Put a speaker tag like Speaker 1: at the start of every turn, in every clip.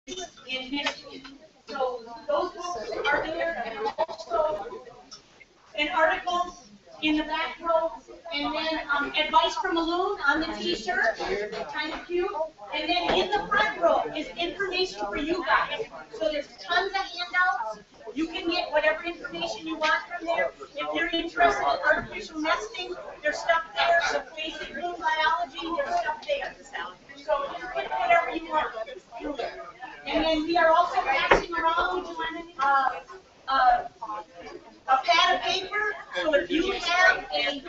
Speaker 1: in Michigan. So those books are there, and also an article in the back row, and then advice from a loon on the t-shirt, kind of cute. And then in the front row is information for you guys. So there's tons of handouts. You can get whatever information you want from there. If you're interested in artificial nesting, there's stuff there. So basic Loon Biology, there's stuff there. So pick whatever you want through there. And then we are also passing around a pad of paper. So if you have a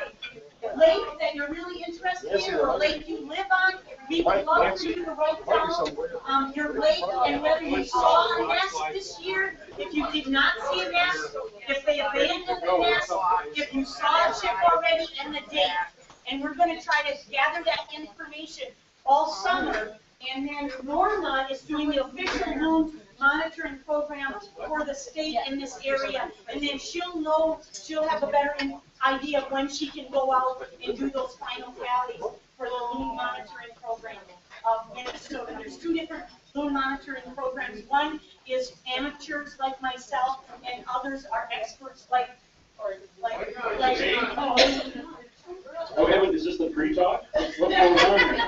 Speaker 1: lake that you're really interested in, or a lake you live on, we would love for you to write down your lake and whether you saw a nest this year, if you did not see a nest, if they abandoned the nest, if you saw a chick already, and the date. And we're going to try to gather that information all summer. And then Norma is doing the official loon monitoring program for the state in this area. And then she'll have a better idea of when she can go out and do those final tallies for the loon monitoring program of Minnesota. There's two different loon monitoring programs. One is amateurs like myself, and others are experts like
Speaker 2: Okay, but is this the pre-talk? What's going on?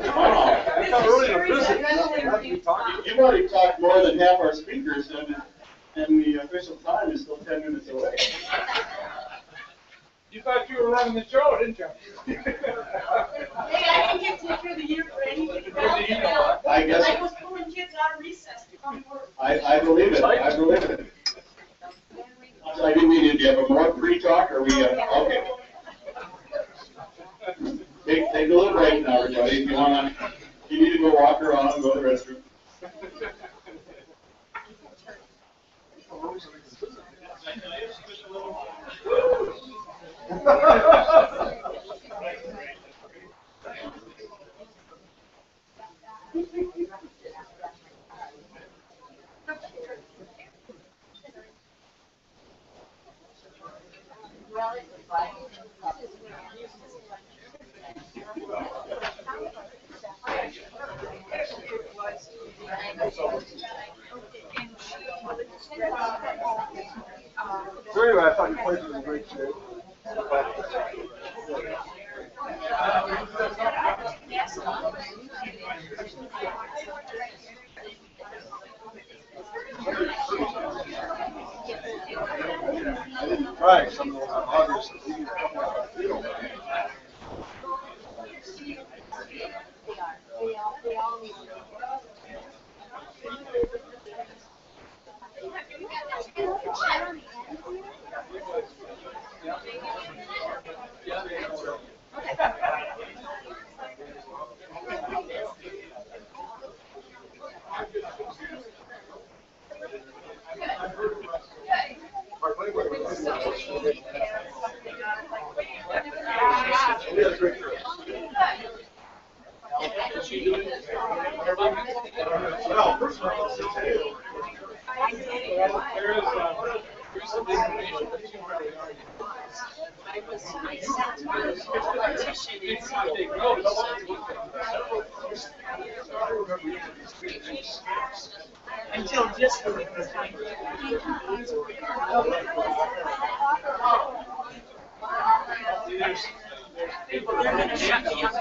Speaker 2: Wow. You've already talked more than half our speakers, and the official time is still 10 minutes away.
Speaker 3: You thought you were running the show, didn't you?
Speaker 1: Hey, I didn't get to through the year for anything.
Speaker 2: I guess
Speaker 1: I was pulling kids out of recess to come to work.
Speaker 2: I believe it. I believe it. I didn't mean to. Do you have a more pre-talk, or we? Okay. Take a little break now, everybody. If you need to go walk around and go to the restroom.
Speaker 3: So anyway, I thought your place was in great shape. Right, some of those others.
Speaker 1: Until just the time. They're going to shut me up.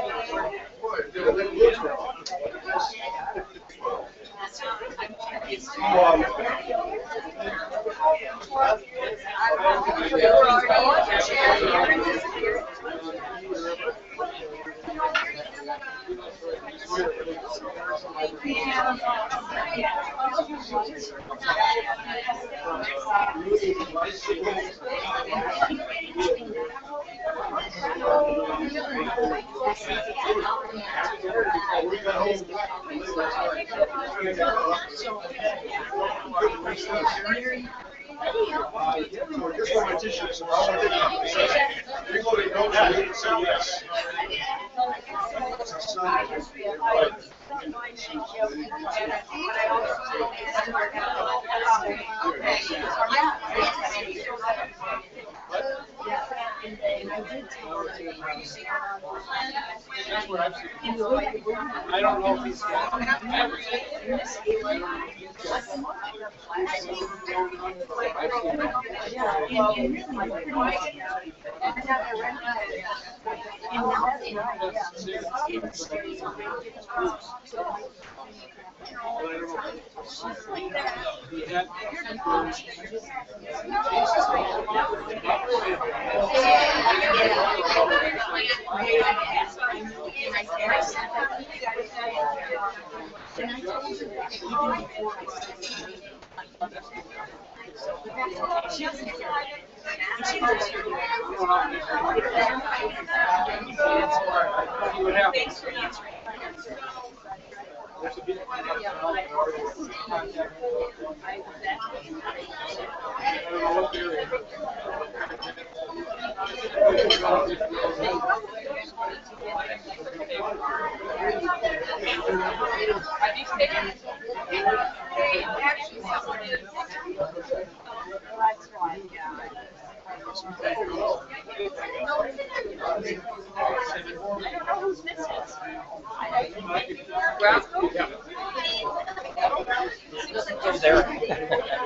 Speaker 3: I don't know if he's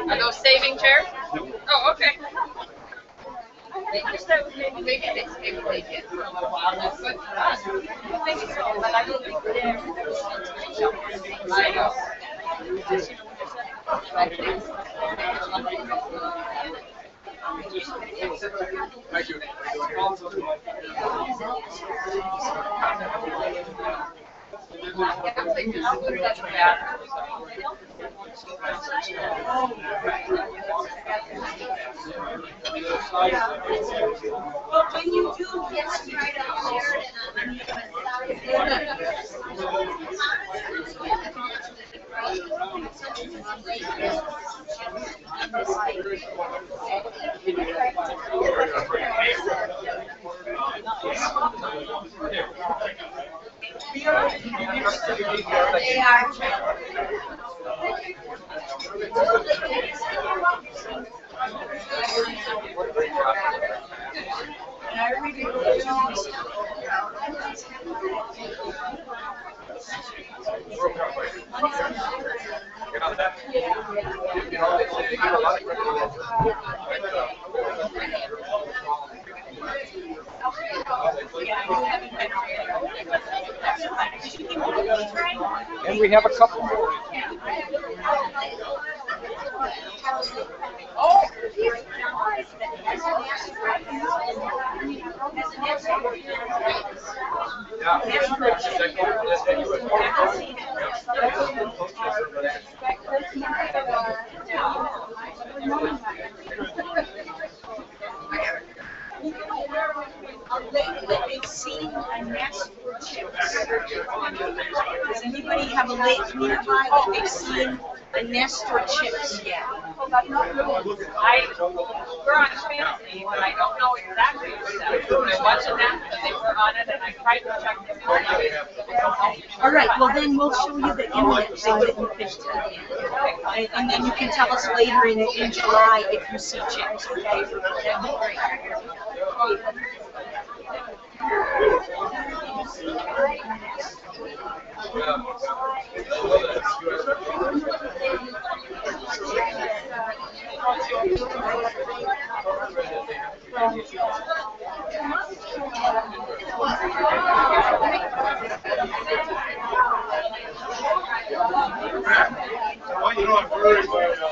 Speaker 4: Are those saving chairs? Oh, okay. They just said maybe they did for a little while. That's good for us. I think so, but I don't think they're. I know.
Speaker 3: Thank you.
Speaker 1: Well, when you do get right up there
Speaker 3: And we have a couple more.
Speaker 1: they've seen a nest for chicks. Does anybody have a lake nearby that they've seen a nest for chicks yet?
Speaker 4: We're on fantasy, but I don't know exactly what they're watching that, and they were on it, and I tried to check this.
Speaker 1: All right, well then we'll show you the internet thing that you can tell. And then you can tell us later in July if you see chicks, okay? That'd be great.
Speaker 3: You know, I'm worried about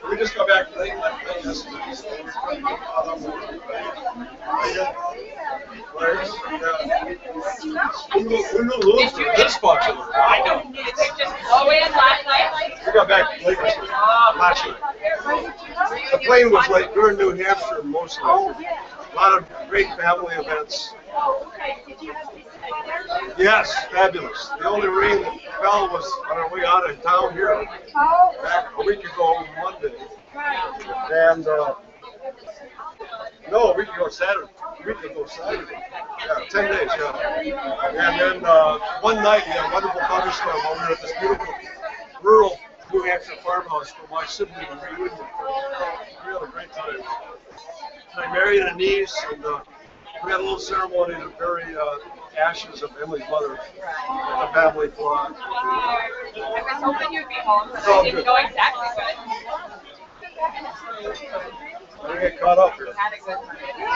Speaker 3: we just got back late. Who knew Loons were this popular?
Speaker 4: I don't. Did they just blow in last night?
Speaker 3: We got back late last night. The plane was late. We were in New Hampshire mostly. A lot of great family events. Yes, fabulous. The only rain that fell was on our way out of town here back a week ago Monday. And no, a week ago Saturday. Yeah, 10 days, yeah. And then one night we had a wonderful thunderstorm while we were at this beautiful rural New Hampshire farmhouse for my sibling reunion. We had a great time. And I married a niece, and We had a little ceremony to bury ashes of Emily's mother at the family farm.
Speaker 4: I was hoping you'd be home, but
Speaker 3: It's all
Speaker 4: I didn't
Speaker 3: good.
Speaker 4: know exactly when.
Speaker 3: I didn't get caught up here.
Speaker 4: Had a good time.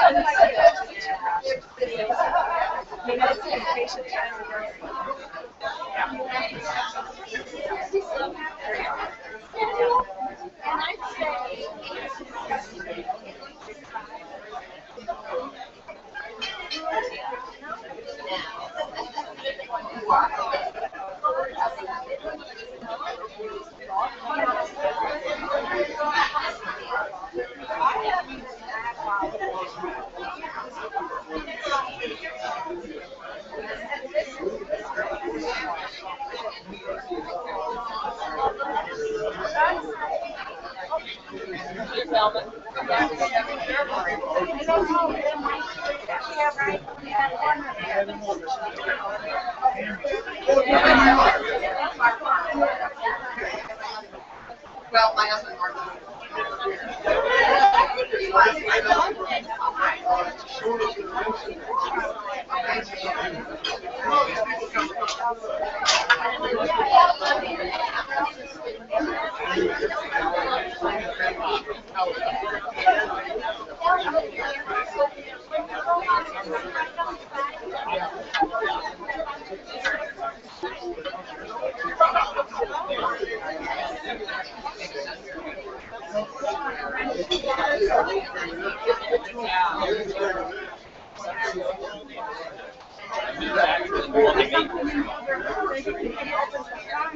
Speaker 4: Well, my husband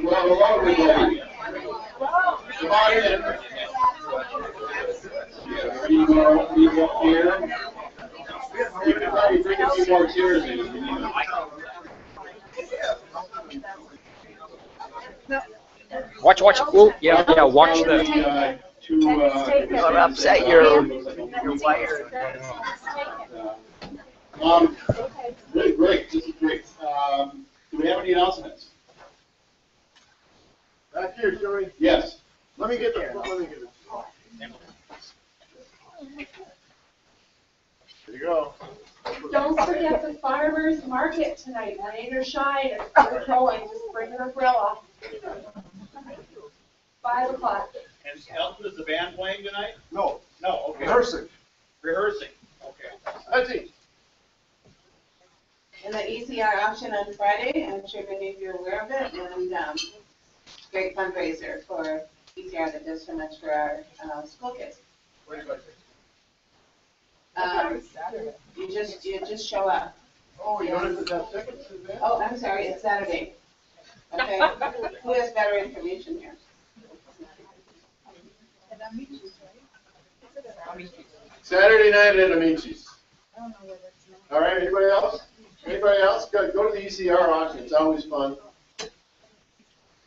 Speaker 2: Well, hello, everybody. Come on in. You go up here. You can probably bring a few more chairs in if you need them.
Speaker 5: Watch. Oh, yeah, watch the.
Speaker 2: Don't
Speaker 5: upset your wire.
Speaker 2: Great, this is great. Do we have any announcements?
Speaker 3: Back here, Joey.
Speaker 2: Yes.
Speaker 3: Let me get it. There you go.
Speaker 6: Don't forget the farmer's market tonight, rain or shine, it's going, just bring an umbrella. 5 o'clock.
Speaker 2: And Elton, is the band playing tonight?
Speaker 3: No,
Speaker 2: No, okay.
Speaker 3: rehearsing.
Speaker 2: Rehearsing, okay.
Speaker 3: That's it.
Speaker 7: And the ECR auction on Friday, I'm sure many of you are aware of it, and great fundraiser for ECR that does so much for our school kids. You just show up.
Speaker 3: Oh, you don't have tickets to that?
Speaker 7: Oh, I'm sorry, it's Saturday. Okay, who has better information here?
Speaker 3: Saturday night at Amici's. All right, anybody else? Anybody else? Go to the ECR auction, it's always fun.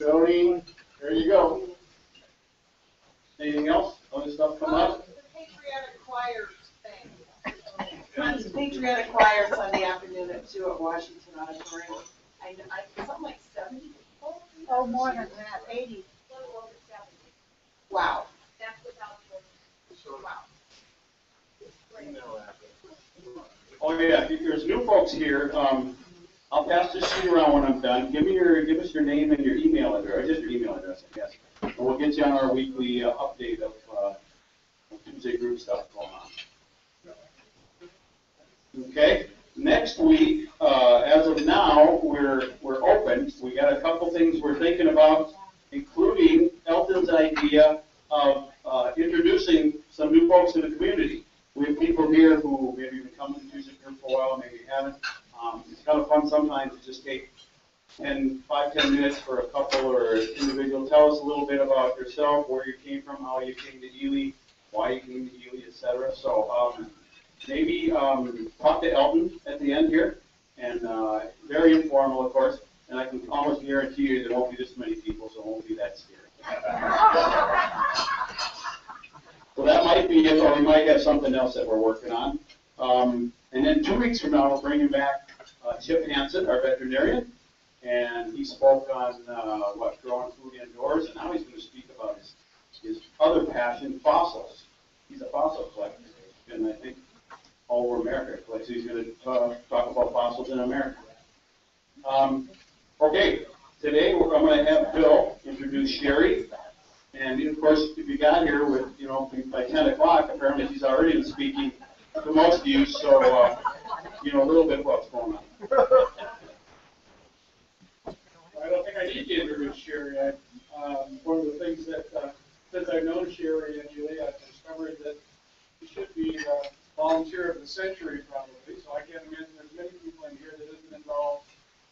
Speaker 3: Tony, there you go.
Speaker 2: Anything else? Other stuff come up?
Speaker 1: Patriotic choir thing.
Speaker 7: It's Patriotic Choir Sunday afternoon at 2 at Washington Auditorium.
Speaker 1: Something like 70 people?
Speaker 6: Oh, more than that, 80.
Speaker 7: Wow.
Speaker 1: That's without the, wow.
Speaker 2: Oh yeah, if there's new folks here, I'll pass this sheet around when I'm done. Give us your name and your email address, or just your email address, I guess. And we'll get you on our weekly update of Tuesday Group stuff going on. Okay, next week, as of now, we're open. We got a couple things we're thinking about, including Elton's idea of introducing some new folks in the community. We have people here who maybe have come to the Tuesday Group for a while, maybe haven't. It's kind of fun sometimes to just take 5-10 minutes for a couple or individual. Tell us a little bit about yourself, where you came from, how you came to Ely, why you came to Ely, etc. So maybe talk to Elton at the end here, and very informal, of course. And I can almost guarantee you there won't be this many people, so it won't be that scary. So that might be it, or we might have something else that we're working on. And then 2 weeks from now, we'll bring you back Chip Hansen, our veterinarian, and he spoke on growing food indoors, and now he's going to speak about his other passion, fossils. He's a fossil collector, and I think all over America. Like, so he's going to talk about fossils in America. Okay, today I'm going to have Bill introduce Sherry. And of course, if you got here with, by 10 o'clock, apparently she's already been speaking to most of you, so, a little bit what's going on.
Speaker 8: I don't think I need to introduce Sherry. One of the things that, since I've known Sherry and Ely, I've discovered that she should be the volunteer of the century probably. So I can't imagine there's many people in here that isn't involved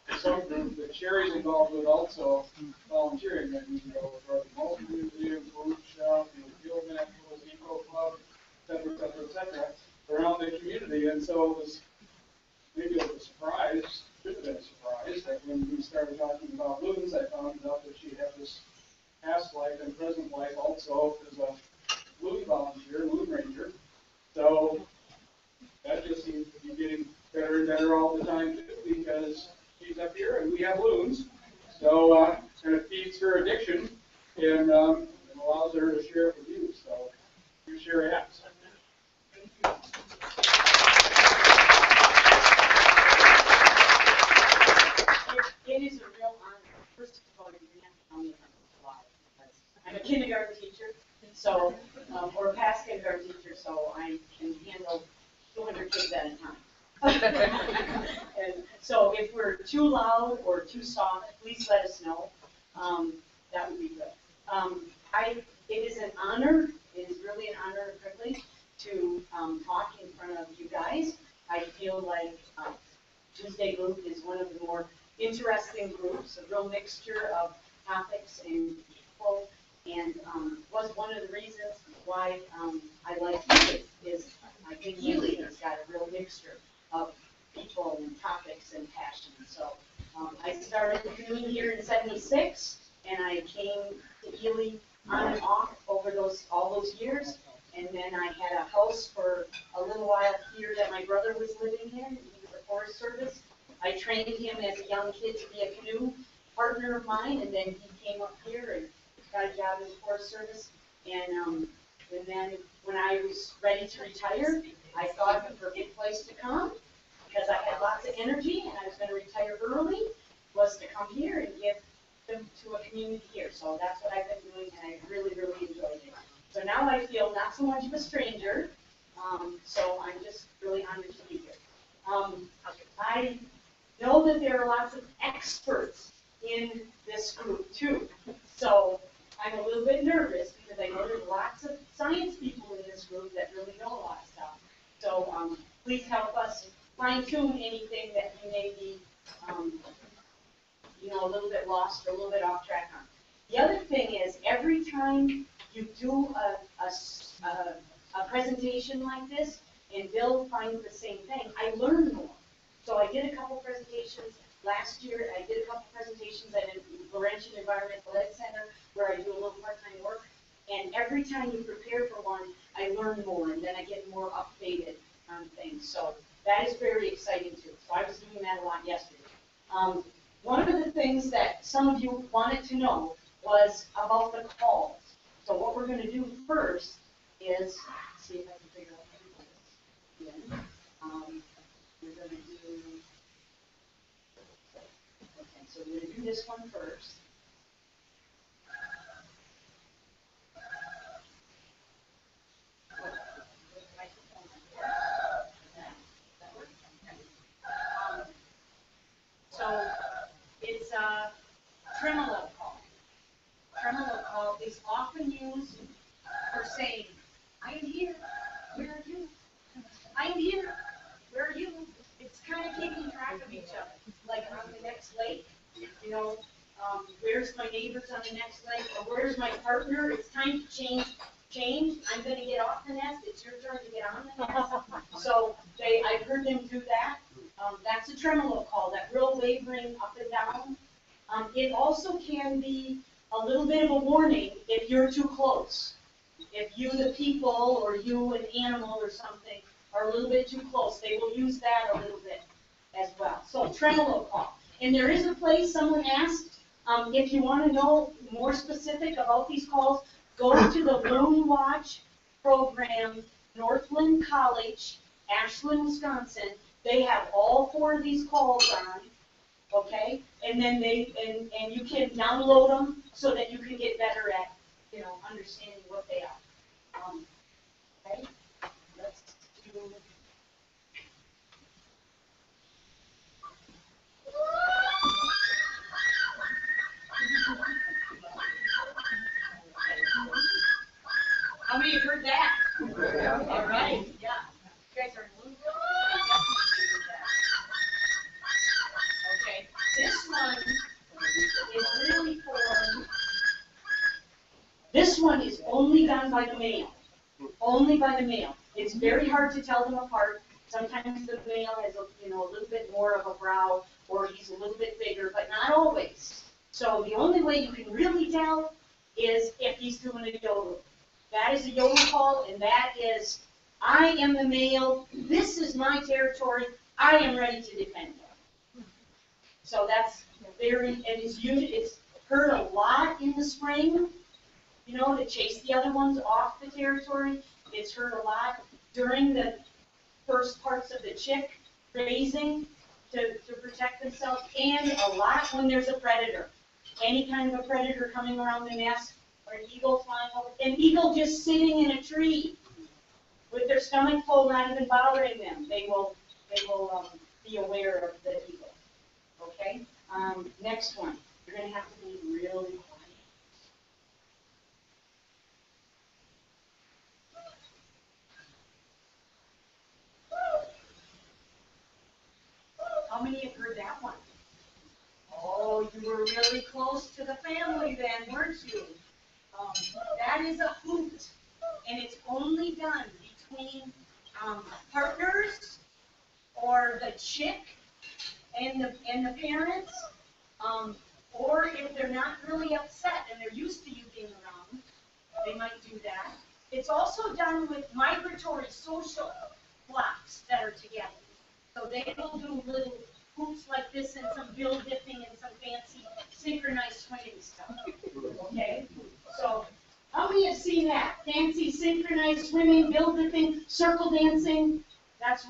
Speaker 8: in some group that Sherry's involved with also volunteering. That you know, for the Multi Museum, Food Shop, Field Naturals, Eco Club, et cetera, around the community. And so it was maybe a surprise, should have been a surprise, that when we started talking about loons, I found out that she had this past life and present life also as a loon volunteer, loon ranger. So that just seems to be getting better and better all the time too, because she's up here and we have loons. So and it feeds her addiction and allows her to share it with you. So you share apps. Thank you.
Speaker 1: It is a real honor. First of all, you're going to have to tell me if I'm alive, because I'm a kindergarten teacher, so, or a past kindergarten teacher, so I can handle 200 kids at a time. And so if we're too loud or too soft, please let us know. That would be good. It is an honor, it is really an honor and privilege to talk in front of you guys. I feel like Tuesday Group is one of the more interesting groups, a real mixture of topics and people, and was one of the reasons why I like Ely, is I think Ely has got a real mixture of people and topics and passions. So I started canoeing here in '76, and I came to Ely on and off over all those years, and then I had a house for a little while here that my brother was living in. He was a Forest Service. I trained him as a young kid to be a canoe partner of mine, and then he came up here and got a job in the Forest Service. And then when I was ready to retire, I thought the perfect place to come, because I had lots of energy and I was going to retire early, was to come here and give them to a community here. So that's what I've been doing, and I really, really enjoyed it. So now I feel not so much of a stranger, so I'm just really honored to be here. I know that there are lots of experts in this group too. So I'm a little bit nervous because I know there's lots of science people in this group that really know a lot of stuff. So please help us fine-tune anything that you may be, a little bit lost or a little bit off track on. The other thing is, every time you do a presentation like this, and Bill finds the same thing, I learn more. So I did a couple presentations last year. I did a couple presentations at the Laurentian Environmental Ed Center, where I do a little part-time work. And every time you prepare for one, I learn more, and then I get more updated on things. So that is very exciting too. So I was doing that a lot yesterday. One of the things that some of you wanted to know was about the calls. So what we're going to do first is, see if I can figure out how to do this. We're going to do, okay, so we're going to do this one first. So it's a tremolo call. Tremolo call is often used for saying, I am here, where are you? I am here, where are you? It's kind of keeping track of each other. Like on the next lake, where's my neighbors on the next lake, or where's my partner? It's time to change. I'm going to get off the nest. It's your turn to get on the nest. So I've heard them do that. That's a tremolo call, that real wavering up and down. It also can be a little bit of a warning if you're too close. If you, the people, or you, an animal or something, are a little bit too close, they will use that a little bit as well. So tremolo call. And there is a place, someone asked, if you want to know more specific about these calls, go to the LoonWatch program, Northland College, Ashland, Wisconsin. They have all 4 of these calls on, okay? And then and you can download them so that you can get better at, understanding what they are. Okay, let's do. How many have heard that?
Speaker 3: Yeah.
Speaker 1: All right, yeah. You guys are Loon. Okay, this one is really for. This one is only done by the male. Only by the male. It's very hard to tell them apart. Sometimes the male has a little bit more of a brow, or he's a little bit bigger, but not always. So the only way you can really tell is if he's doing a yodel. That is a yodel call, and that is, I am the male, this is my territory, I am ready to defend it. So that's and it's heard a lot in the spring, to chase the other ones off the territory. It's heard a lot during the first parts of the chick raising to protect themselves, and a lot when there's a predator. Any kind of a predator coming around the nest, or an eagle flying over, an eagle just sitting in a tree with their stomach full, not even bothering them. They will be aware of the eagle. Okay? Next one. You're going to have to be really quiet. How many have heard that one? Oh, you were really close to the family then, weren't you? That is a hoot, and it's only done between partners or the chick and the parents, or if they're not really upset and they're used to you being around, they might do that. It's also done with migratory social flocks that are together. So they will do little hoops like this and some bill dipping and some fancy synchronized swimming stuff. Okay? So how many have seen that? Fancy synchronized swimming, bill dipping, circle dancing. That's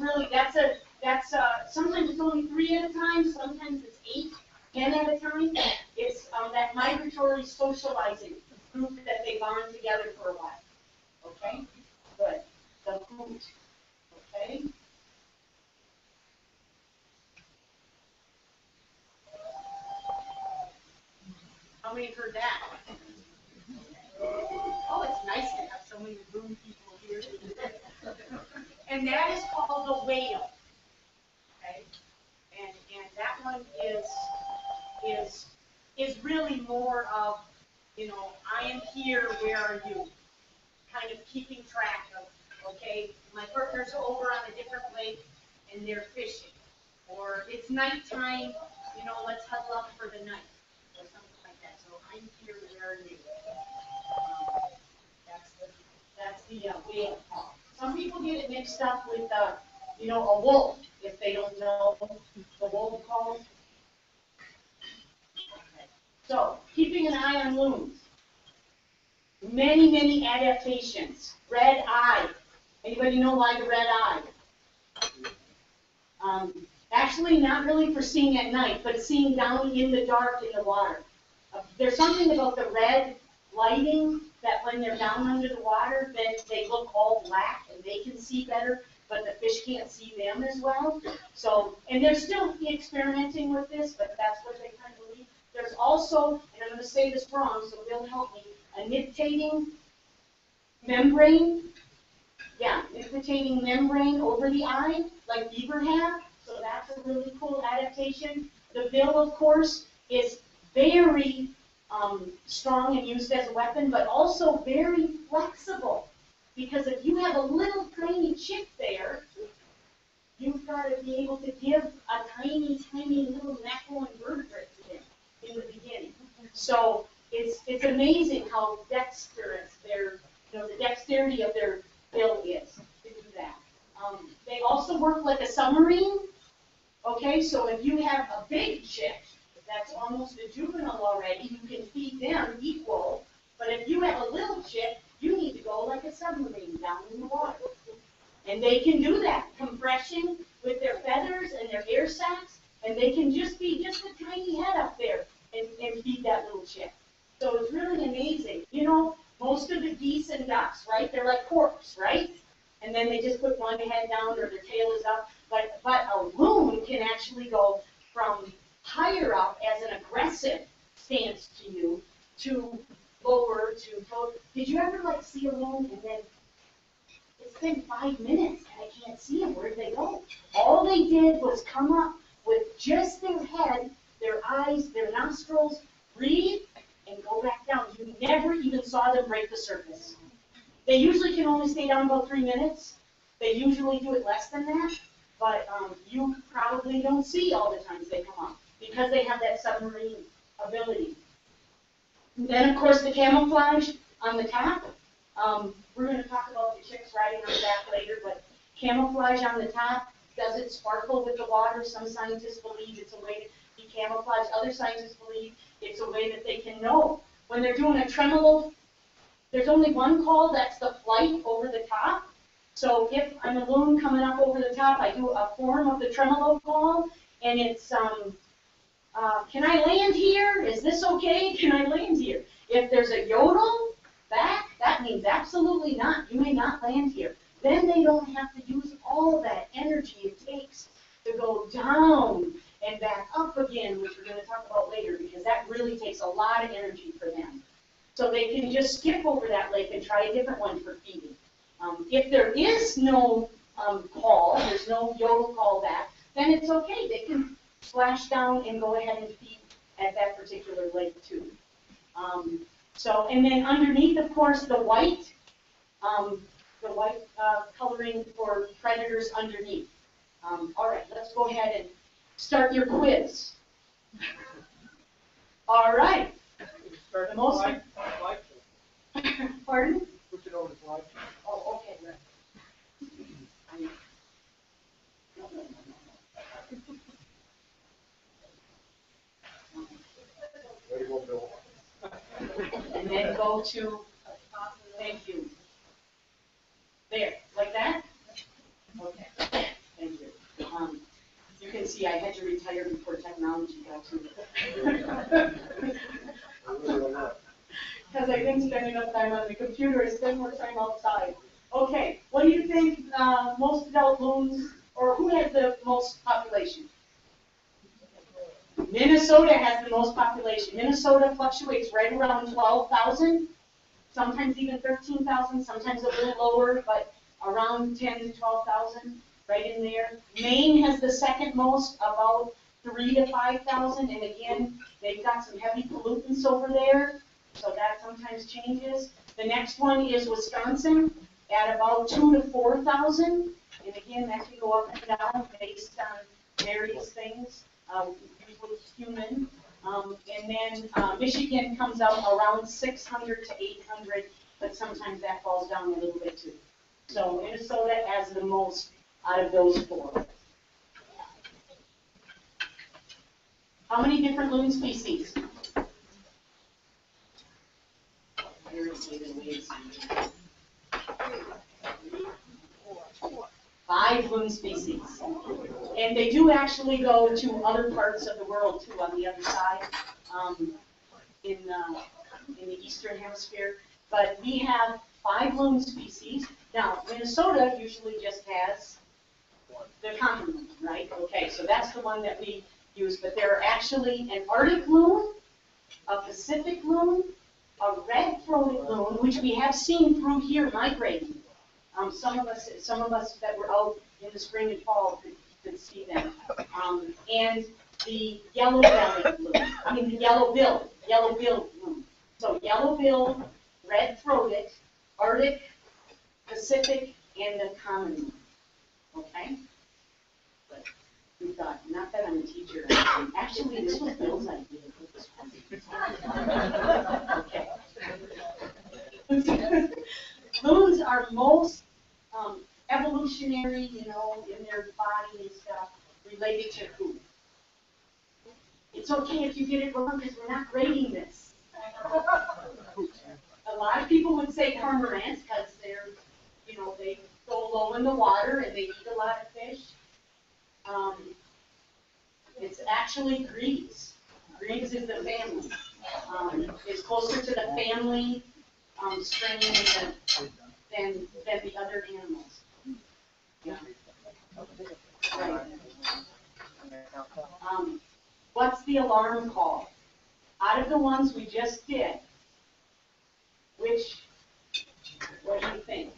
Speaker 1: sometimes it's only 3 at a time, sometimes it's 8, 10 at a time. It's that migratory socializing group that they bond together for a while. Okay? Good. The hoot. Okay? How many have heard that? Oh, it's nice to have so many Loon people here. And that is called the whale. Okay? And that one is really more of, I am here, where are you? Kind of keeping track of, okay, my partner's over on a different lake and they're fishing. Or it's nighttime, let's huddle up for the night. Or something like that. So I'm here, where are you? That's the whale call. Some people get it mixed up with, a wolf, if they don't know the wolf call. Okay. So, keeping an eye on loons. Many, many adaptations. Red eye. Anybody know why the red eye? Actually, not really for seeing at night, but seeing down in the dark in the water. There's something about the red lighting that when they're down under the water, then they look all black and they can see better, but the fish can't see them as well. So, and they're still experimenting with this, but that's what they kind of believe. There's also, and I'm going to say this wrong, so Bill help me, a nictitating membrane. Yeah, nictitating membrane over the eye, like beaver have. So that's a really cool adaptation. The bill, of course, is very strong and used as a weapon, but also very flexible. Because if you have a little tiny chick there, you've got to be able to give a tiny, tiny little macroinvertebrate to them in the beginning. So it's amazing how dexterous the dexterity of their bill is to do that. They also work like a submarine. Okay, so if you have a big chick that's almost a juvenile already, you can feed them equal. But if you have a little chick, you need to go like a submarine down in the water. And they can do that, compression with their feathers and their air sacs, and they can just be just a tiny head up there and feed that little chick. So it's really amazing. You know, most of the geese and ducks, right, they're like corks, right? And then they just put one head down or their tail is up. But a loon can actually go from higher up as an aggressive stance to you to lower to, did you ever like see a loon and then it's been 5 minutes and I can't see them, where'd they go? All they did was come up with just their head, their eyes, their nostrils, breathe, and go back down. You never even saw them break the surface. They usually can only stay down about 3 minutes. They usually do it less than that, but you probably don't see all the times they come up because they have that submarine ability. And then, of course, the camouflage on the top. We're going to talk about the chicks riding on the back later, but camouflage on the top, does it sparkle with the water? Some scientists believe it's a way to be camouflaged. Other scientists believe it's a way that they can know. When they're doing a tremolo, there's only one call, that's the flight over the top. So if I'm a loon coming up over the top, I do a form of the tremolo call, and it's, can I land here? Is this okay? Can I land here? If there's a yodel back, that means absolutely not. You may not land here. Then they don't have to use all that energy it takes to go down and back up again, which we're going to talk about later, because that really takes a lot of energy for them. So they can just skip over that lake and try a different one for feeding. If there is no call, there's no yodel call back, then it's okay. They can splash down and go ahead and feed at that particular lake too. And then underneath, of course, the white coloring for predators underneath. All right, let's go ahead and start your quiz. All right.
Speaker 8: Start
Speaker 1: the most. Pardon?
Speaker 8: Push it over the slide.
Speaker 1: Oh, okay. Right. And then go to, thank you. There, like that? Okay, thank you. You can see I had to retire before technology got to me. Because I didn't spend enough time on the computer, I spent more time outside. Okay, what do you think most adult loons, or who has the most population? Minnesota has the most population. Minnesota fluctuates right around 12,000, sometimes even 13,000, sometimes a little lower, but around 10 to 12,000, right in there. Maine has the second most, about 3,000 to 5,000, and again, they've got some heavy pollutants over there, so that sometimes changes. The next one is Wisconsin at about 2,000 to 4,000, and again, that can go up and down based on various things. Usually human, and then Michigan comes out around 600 to 800, but sometimes that falls down a little bit too. So Minnesota has the most out of those four. How many different loon species? 5 loon species. And they do actually go to other parts of the world too on the other side, in the eastern hemisphere. But we have 5 loon species. Now, Minnesota usually just has the common loon, right? Okay, so that's the one that we use. But there are actually an Arctic loon, a Pacific loon, a red-throated loon, which we have seen through here migrating. Some of us that were out in the spring and fall could see them. And the yellow-bellied loon, the yellow-billed loon. So yellow-billed, red-throated, Arctic, Pacific, and the common loon. Okay? But we thought, not that I'm a teacher. Actually, this was Bill's idea. Okay. Loons are most evolutionary, in their body and stuff, related to who? It's okay if you get it wrong because we're not grading this. A lot of people would say cormorants because they're, they go go low in the water and they eat a lot of fish. It's actually grebes. Grebes is the family. It's closer to the family strain than the other animals. Yeah. Right. What's the alarm call? Out of the ones we just did, what do you think?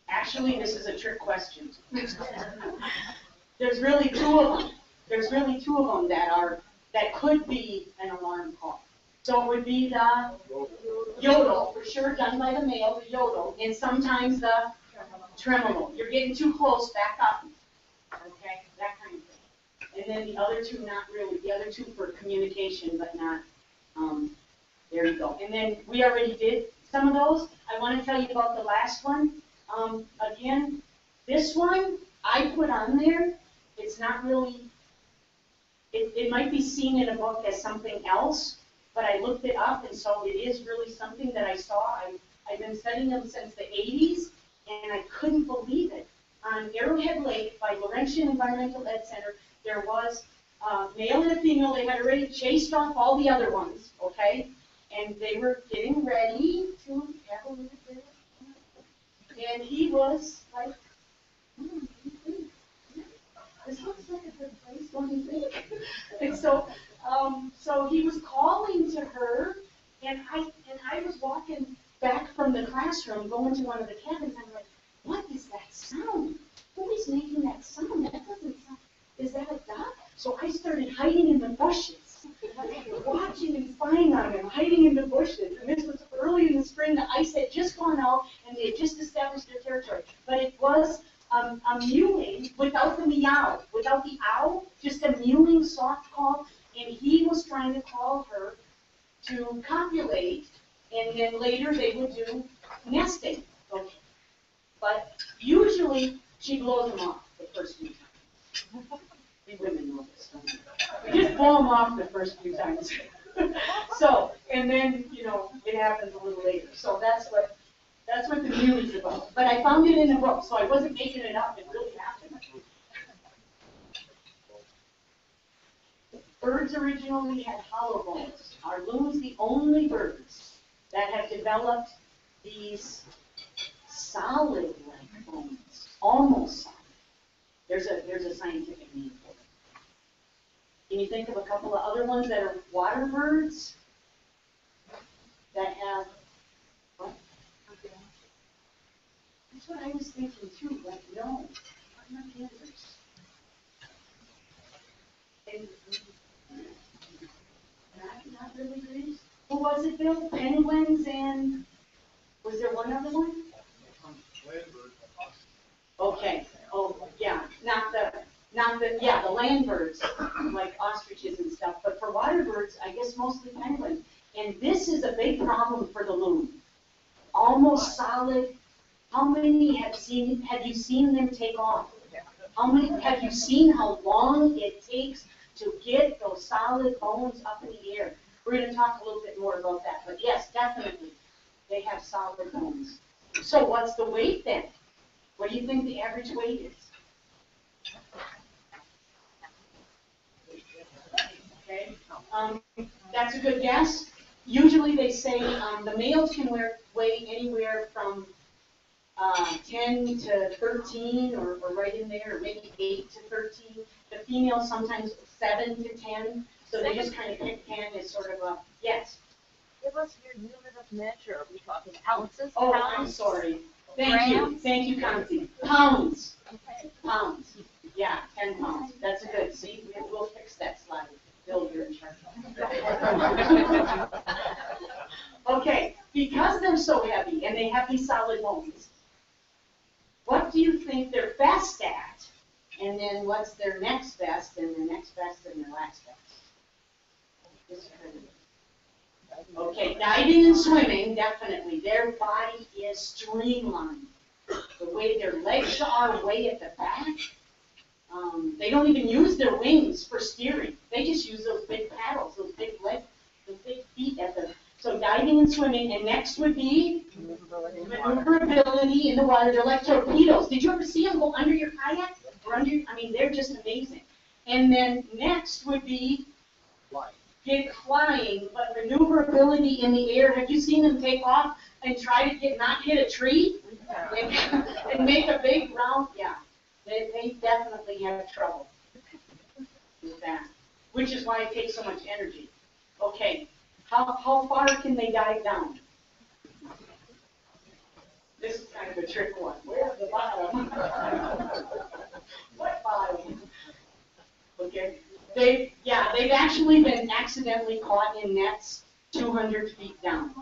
Speaker 1: Actually, this is a trick question. There's really two of them. There's really two of them that could be an alarm call. So it would be the yodel, for sure, done by the male, the yodel, and sometimes the tremolo. You're getting too close, back up. Okay, that kind of thing. And then the other two, not really. The other two for communication, but not, there you go. And then we already did some of those. I want to tell you about the last one. Again, this one I put on there. It's not really, it might be seen in a book as something else, but I looked it up, and so it is really something that I saw. I've been studying them since the 80s, and I couldn't believe it. On Arrowhead Lake by Laurentian Environmental Ed Center, there was a male and a female. They had already chased off all the other ones, okay? And they were getting ready to have a little bit. And he was like, this looks like a good place, don't you think? And so he was calling to her, and I was walking back from the classroom, going to one of the cabins. I'm like, what is that sound? Who is making that sound? That doesn't sound. Is that a duck? So I started hiding in the bushes, watching and spying on him, hiding in the bushes. And this was early in the spring. The ice had just gone out, and they had just established their territory. But it was a mewing without the meow, without the owl, just a mewing soft call. And he was trying to call her to copulate, and then later they would do nesting. Okay. But usually she blows them off the first few times. We women know this, don't we? We just blow them off the first few times. So, and then, it happens a little later. So that's what the mule is about. But I found it in a book, so I wasn't making it up. It really happened. Birds originally had hollow bones. Are loons the only birds that have developed these solid-like bones? Almost solid. There's a scientific name for it. Can you think of a couple of other ones that are water birds that have, what? That's what I was thinking too, but no, not panthers. Not really grebes. Who was it, Bill? Penguins and, was there one other one? Okay. Oh, yeah. The land birds, like ostriches and stuff. But for water birds, I guess mostly penguins. And this is a big problem for the loon. Almost solid. How many have you seen them take off? How many have you seen how long it takes to get those solid bones up in the air? We're going to talk a little bit more about that. But yes, definitely, they have solid bones. So what's the weight then? What do you think the average weight is? Okay, that's a good guess. Usually they say the males can weigh anywhere from 10 to 13 or right in there, or maybe 8 to 13. The females sometimes 7 to 10. So they just kind of pick 10 as sort of a, yes.
Speaker 4: Give us your unit of measure. Are we talking ounces?
Speaker 1: Oh,
Speaker 4: pounds?
Speaker 1: I'm sorry. Thank you, Constance. Pounds.
Speaker 4: Okay.
Speaker 1: Pounds. Yeah, 10 pounds. That's good. See, we'll fix that slide. Bill, you're in charge. Okay, because they're so heavy and they have these solid bones, what do you think they're best at? And then what's their next best, and their next best, and their last best? Okay, diving and swimming, definitely. Their body is streamlined. The way their legs are way at the back. They don't even use their wings for steering. They just use those big paddles, those big legs, those big feet at the. So diving and swimming, and next would be maneuverability in the water. They're like torpedoes. Did you ever see them go under your kayak? Or under, I mean, they're just amazing. And then next would be get flying, but maneuverability in the air. Have you seen them take off and try to not hit a tree and make a big round? Yeah, they definitely have trouble with that, which is why it takes so much energy. Okay, how far can they dive down? This is kind of a trick one. Where's the bottom? What bottom? Okay. They've actually been accidentally caught in nets 200 feet down.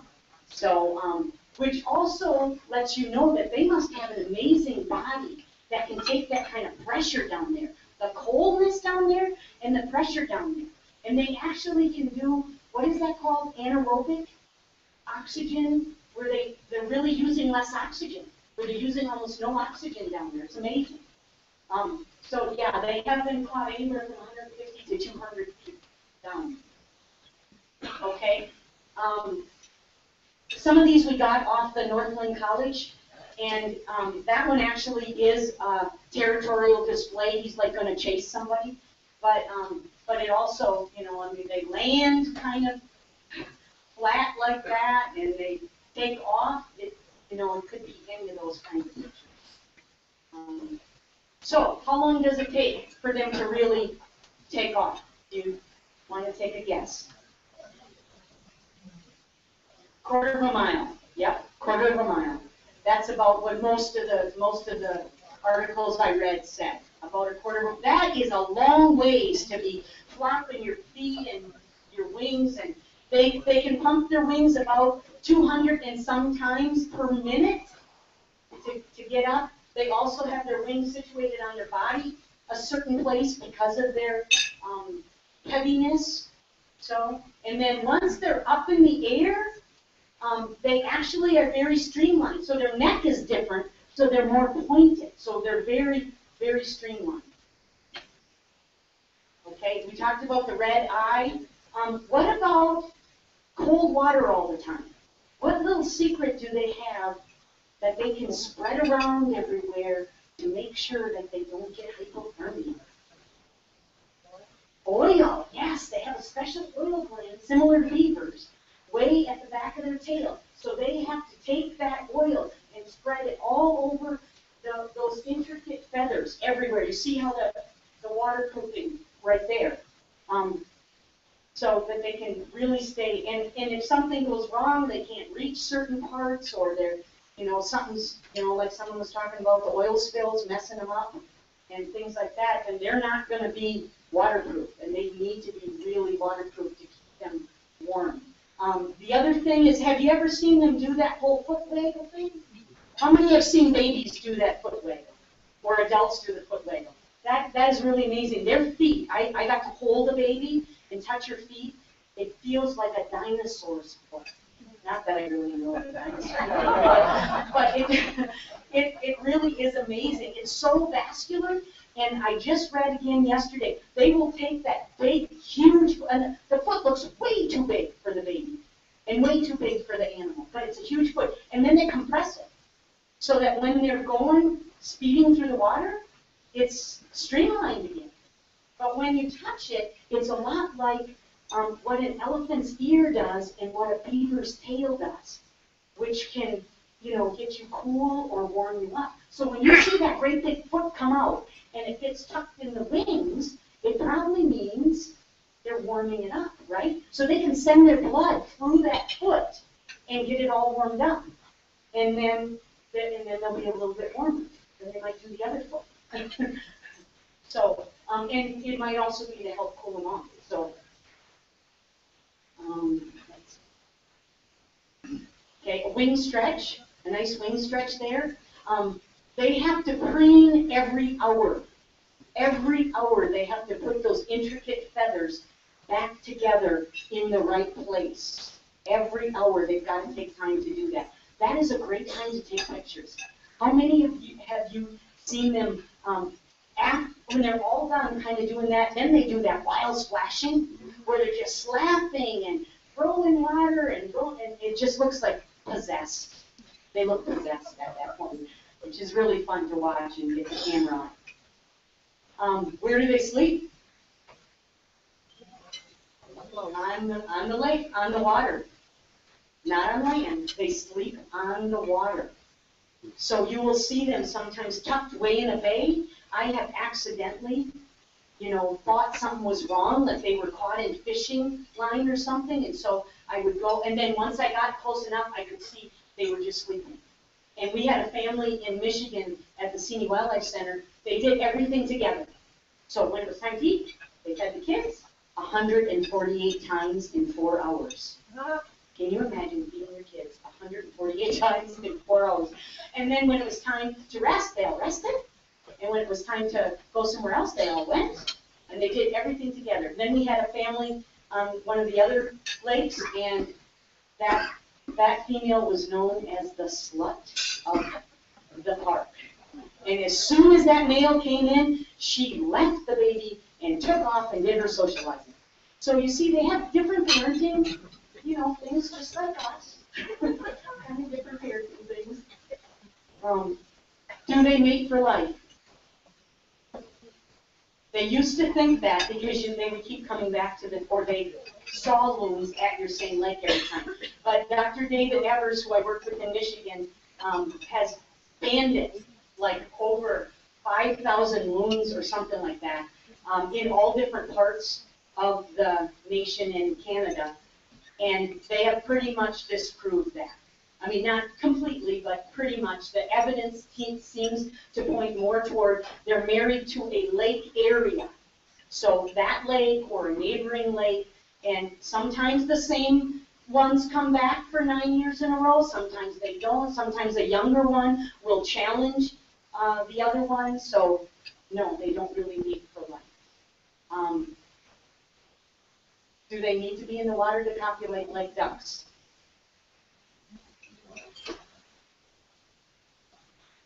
Speaker 1: So, which also lets you know that they must have an amazing body that can take that kind of pressure down there. The coldness down there and the pressure down there. And they actually can do, what is that called? Anaerobic oxygen, where they're really using less oxygen, where they're using almost no oxygen down there. It's amazing. So yeah, they have been caught anywhere from 150 to 200 feet down. Okay. Some of these we got off the Northland College, and that one actually is a territorial display. He's like going to chase somebody, but it also, you know, I mean, they land kind of flat like that, and they take off. It, you know, it could be any of those kinds of pictures. So, how long does it take for them to really take off? Do you want to take a guess? Quarter of a mile. Yep, quarter of a mile. That's about what most of the articles I read said. About a quarter of a, that is a long ways to be flopping your feet and your wings, and they can pump their wings about 200 and some times per minute to get up. They also have their wings situated on their body a certain place because of their heaviness. So, and then once they're up in the air, they actually are very streamlined. So their neck is different, so they're more pointed. So they're very, very streamlined. Okay, we talked about the red eye. What about cold water all the time? What little secret do they have that they can spread around everywhere to make sure that they don't get hypothermia? Oil, yes, they have a special oil gland similar to beavers, way at the back of their tail. So they have to take that oil and spread it all over those intricate feathers everywhere. You see how the waterproofing right there. So that they can really stay, and if something goes wrong, they can't reach certain parts, or they're, you know, something's, you know, like someone was talking about the oil spills messing them up and things like that, and they're not going to be waterproof, and they need to be really waterproof to keep them warm. The other thing is, have you ever seen them do that whole foot waggle thing? How many have seen babies do that foot waggle, or adults do the foot waggle? That is really amazing. Their feet, I got to hold a baby and touch her feet. It feels like a dinosaur's foot. Not that I really know what a dinosaur is, but it really is amazing. It's so vascular, and I just read again yesterday, they will take that big, huge, and the foot looks way too big for the baby, and way too big for the animal, but it's a huge foot, and then they compress it, so that when they're going, speeding through the water, it's streamlined again. But when you touch it, it's a lot like what an elephant's ear does and what a beaver's tail does, which can, you know, get you cool or warm you up. So when you see that great big foot come out and it gets tucked in the wings, it probably means they're warming it up, right? So they can send their blood through that foot and get it all warmed up. And then they'll be a little bit warmer. And they might do the other foot. So, and it might also be to help cool them off. So, okay, a wing stretch, a nice wing stretch there. They have to preen every hour. Every hour they have to put those intricate feathers back together in the right place. Every hour they've got to take time to do that. That is a great time to take pictures. How many of you have you seen them when they're all done kind of doing that, then they do that wild splashing where they're just slapping and throwing water and going, and it just looks like possessed. They look possessed at that point, which is really fun to watch and get the camera on. Where do they sleep? On the lake, on the water. Not on land, they sleep on the water. So you will see them sometimes tucked way in a bay. I have accidentally, thought something was wrong, that they were caught in fishing line or something, and so I would go, and then once I got close enough, I could see they were just sleeping. And we had a family in Michigan at the Seney Wildlife Center. They did everything together. So when it was time to eat, they fed the kids 148 times in 4 hours. Can you imagine feeding your kids 148 times in 4 hours? And then when it was time to rest, they all rested. And when it was time to go somewhere else, they all went. And they did everything together. Then we had a family on one of the other lakes, and that female was known as the slut of the park. And as soon as that male came in, she left the baby and took off and did her socializing. So you see, they have different parenting, things just like us. Kind of different parenting things. Do they mate for life? They used to think that because they would keep coming back to or they saw loons at your same lake every time. But Dr. David Evers, who I worked with in Michigan, has banned it, like over 5,000 loons or something like that, in all different parts of the nation in Canada. And they have pretty much disproved that. I mean, not completely, but pretty much. The evidence seems to point more toward they're married to a lake area. So that lake or a neighboring lake, and sometimes the same ones come back for 9 years in a row, sometimes they don't, sometimes a younger one will challenge the other one, so no, they don't really mate for life. Do they need to be in the water to copulate like ducks?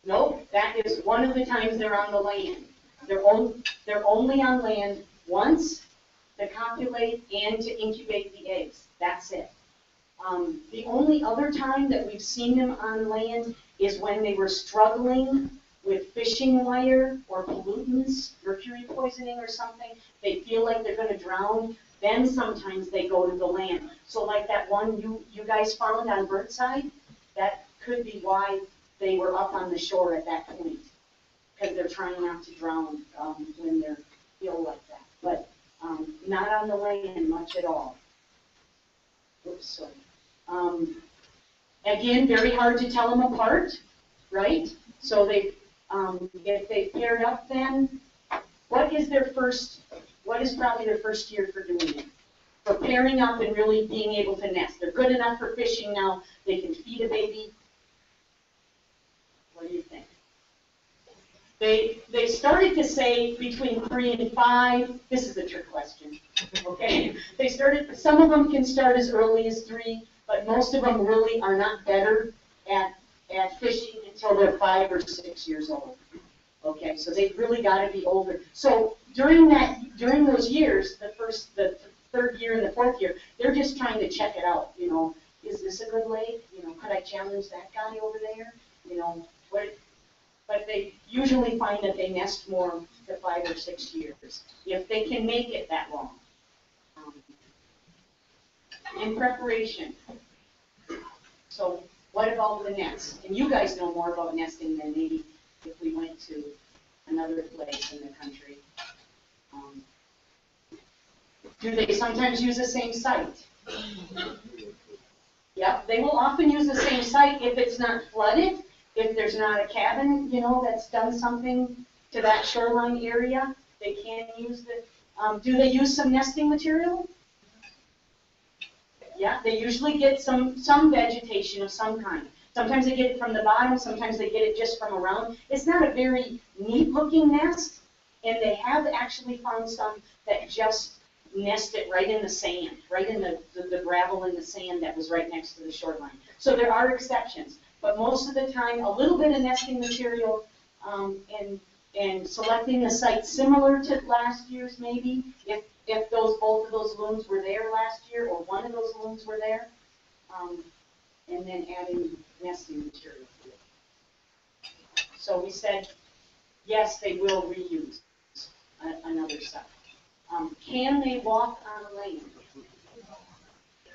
Speaker 1: Nope, that is one of the times they're on the land. They're only on land once to copulate and to incubate the eggs. That's it. The only other time that we've seen them on land is when they were struggling with fishing wire or pollutants, mercury poisoning or something. They feel like they're going to drown. Then sometimes they go to the land. So like that one you guys found on Burnside, that could be why they were up on the shore at that point, because they're trying not to drown when they're ill like that. But not on the land much at all. Oops, sorry. Again, very hard to tell them apart, right? So if they paired up, then what is probably their first year for doing it? For pairing up and really being able to nest. They're good enough for fishing now. They can feed a baby. What do you think? They started to say between 3 and 5. This is a trick question. Okay. Some of them can start as early as 3, but most of them really are not better at fishing until they're 5 or 6 years old. Okay, so they've really got to be older. So during those years, the third year and the fourth year, they're just trying to check it out. Is this a good lake? Could I challenge that guy over there? But they usually find that they nest more to 5 or 6 years if they can make it that long. In preparation. So what about the nest? And you guys know more about nesting than maybe if we went to another place in the country. Do they sometimes use the same site? Yep, they will often use the same site if it's not flooded, if there's not a cabin, that's done something to that shoreline area. They can use do they use some nesting material? Yeah, they usually get some vegetation of some kind. Sometimes they get it from the bottom, sometimes they get it just from around. It's not a very neat looking nest, and they have actually found some that just nest it right in the sand, right in the gravel in the sand that was right next to the shoreline. So there are exceptions, but most of the time, a little bit of nesting material and selecting a site similar to last year's maybe, if both of those loons were there last year or one of those loons were there. and then adding nesting material to it. So we said, yes, they will reuse another set. Can they walk on land?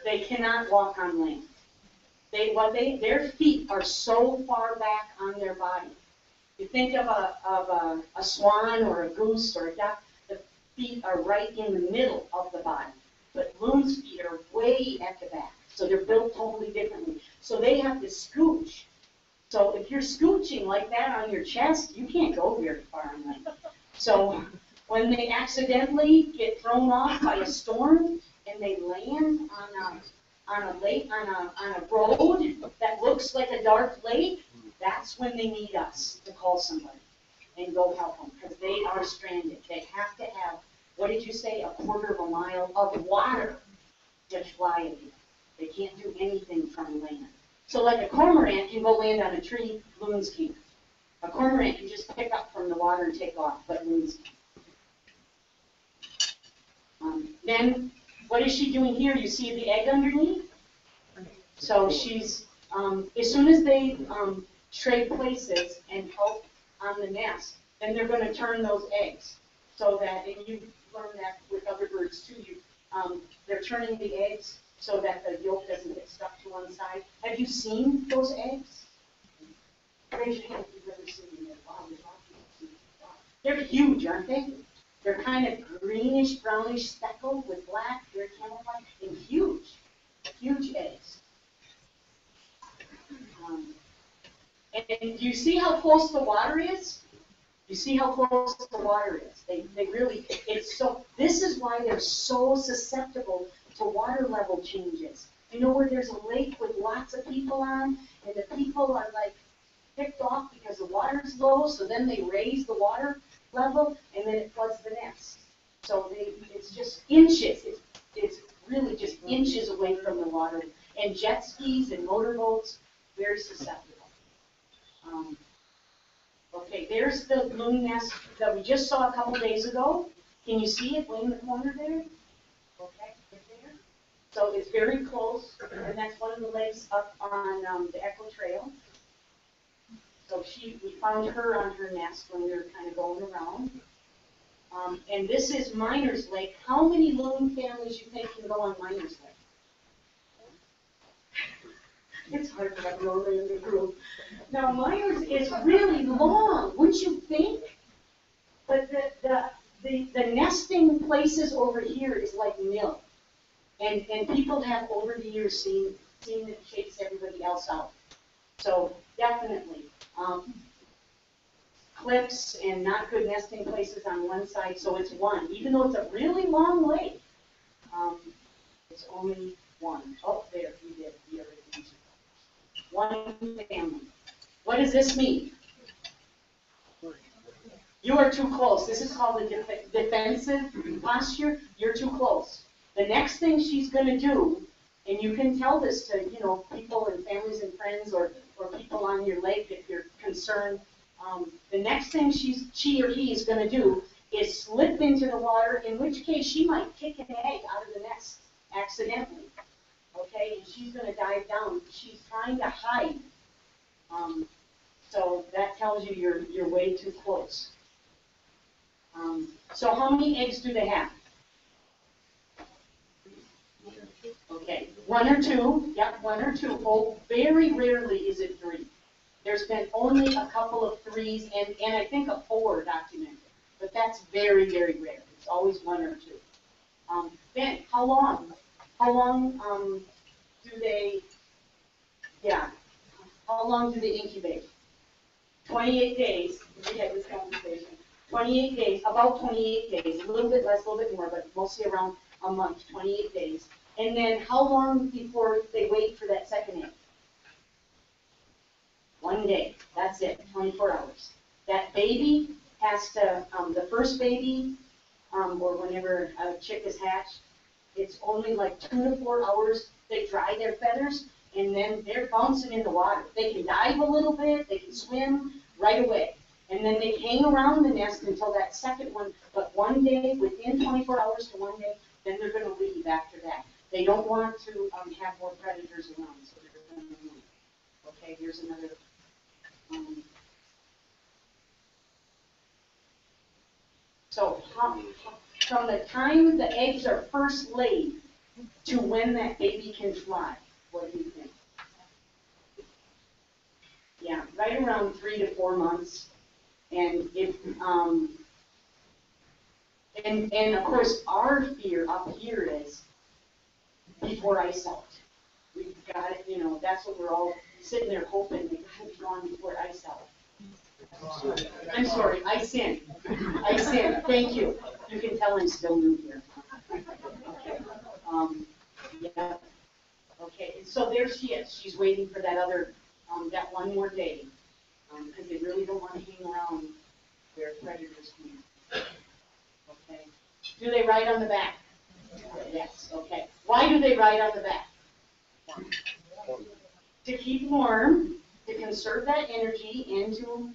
Speaker 1: They cannot walk on land. Their feet are so far back on their body. You think of a swan or a goose or a duck, the feet are right in the middle of the body. But loons' feet are way at the back, so they're built totally differently. So they have to scooch. So if you're scooching like that on your chest, you can't go very far on land. So when they accidentally get thrown off by a storm and they land on a lake, on a road that looks like a dark lake, that's when they need us to call somebody and go help them, because they are stranded. They have to have, what did you say, a quarter of a mile of water to fly in. They can't do anything from land. So like a cormorant can go land on a tree, loons can't. A cormorant can just pick up from the water and take off, but loons can't. Then, what is she doing here? You see the egg underneath? So she's, as soon as they trade places and help on the nest, then they're going to turn those eggs. So that, and you learn that with other birds too, they're turning the eggs so that the yolk doesn't get stuck to one side. Have you seen those eggs? Raise your hand if you've ever seen them. Wow, they're huge, aren't they? They're kind of greenish, brownish, speckled with black. They're camouflage and huge, huge eggs. And do you see how close the water is? You see how close the water is? They really, it's so, this is why they're so susceptible to water level changes. You know where there's a lake with lots of people on, and the people are like picked off because the water's low, so then they raise the water level, and then it floods the nest. So it's just inches, it's really just inches away from the water. And jet skis and motorboats, very susceptible. Okay, there's the loon nest that we just saw a couple days ago. Can you see it way in the corner there? Okay, right there. So it's very close, and that's one of the lakes up on the Echo Trail. So we found her on her nest when we were kind of going around. And this is Miners Lake. How many loon families you think can go on Miners Lake? It's hard to remember in the group. Now, Miners is really long, wouldn't you think? But the nesting places over here is like milk. And people have over the years seen it chase everybody else out. So definitely, cliffs and not good nesting places on one side, so it's one. Even though it's a really long lake, it's only one. Oh, there, you did. You already mentioned that. One family. What does this mean? You are too close. This is called a defensive posture. You're too close. The next thing she's going to do, and you can tell this to, people and families and friends or people on your lake if you're concerned. The next thing she or he is going to do is slip into the water, in which case she might kick an egg out of the nest accidentally. Okay, and she's going to dive down. She's trying to hide. So that tells you you're way too close. So how many eggs do they have? Okay, one or two. Yep, one or two. Oh, very rarely is it three. There's been only a couple of threes and I think a 4 documented. But that's very, very rare. It's always 1 or 2. Ben, how long? How long do they incubate? 28 days. We had this conversation. 28 days, about 28 days, a little bit less, a little bit more, but mostly around a month, 28 days. And then how long before they wait for that second egg? 1 day. That's it, 24 hours. That baby has to, the first baby, or whenever a chick is hatched, it's only like 2 to 4 hours. They dry their feathers, and then they're bouncing in the water. They can dive a little bit, they can swim right away. And then they hang around the nest until that second one, but 1 day, within 24 hours to 1 day, then they're going to leave after that. They don't want to have more predators around, so they're going to leave. Okay, here's another. So from the time the eggs are first laid to when that baby can fly, what do you think? Yeah, right around 3 to 4 months. And if and of course our fear up here is before ice out. We've got it, you know, that's what we're all sitting there hoping they gotta be gone before ice out. I'm sorry, ice in. Ice in, thank you. You can tell I'm still new here. Okay. Yeah. Okay, and so there she is. She's waiting for that other, that one more day. Because they really don't want to hang around where predators come. Okay. Do they ride on the back? Yes, okay. Why do they ride on the back? To keep warm, to conserve that energy, and to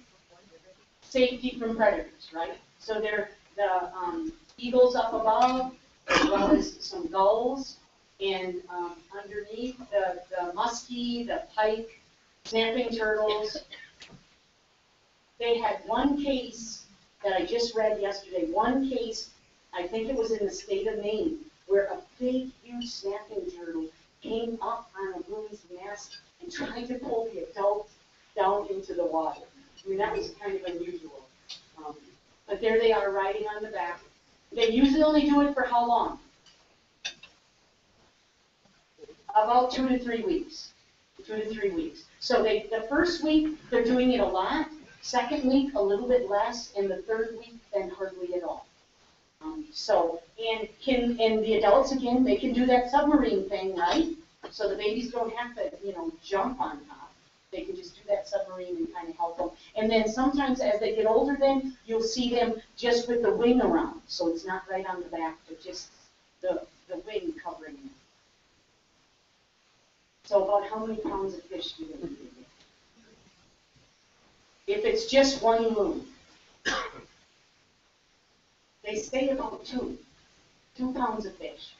Speaker 1: safety from predators, right? So they're the eagles up above, as well as some gulls, and underneath the muskie, the pike, snapping turtles. They had one case that I just read yesterday, one case, I think it was in the state of Maine, where a big, huge snapping turtle came up on a loon's nest and tried to pull the adult down into the water. I mean, that was kind of unusual. But there they are riding on the back. They usually only do it for how long? About 2 to 3 weeks. 2 to 3 weeks. So the first week, they're doing it a lot. Second week, a little bit less. And the third week, then hardly at all. And the adults, again, they can do that submarine thing, right? So the babies don't have to, you know, jump on top. They can just do that submarine and kind of help them. And then sometimes as they get older, then you'll see them just with the wing around. So it's not right on the back, but just the wing covering them. So about how many pounds of fish do they need? If it's just one loon, they say about 2 pounds of fish.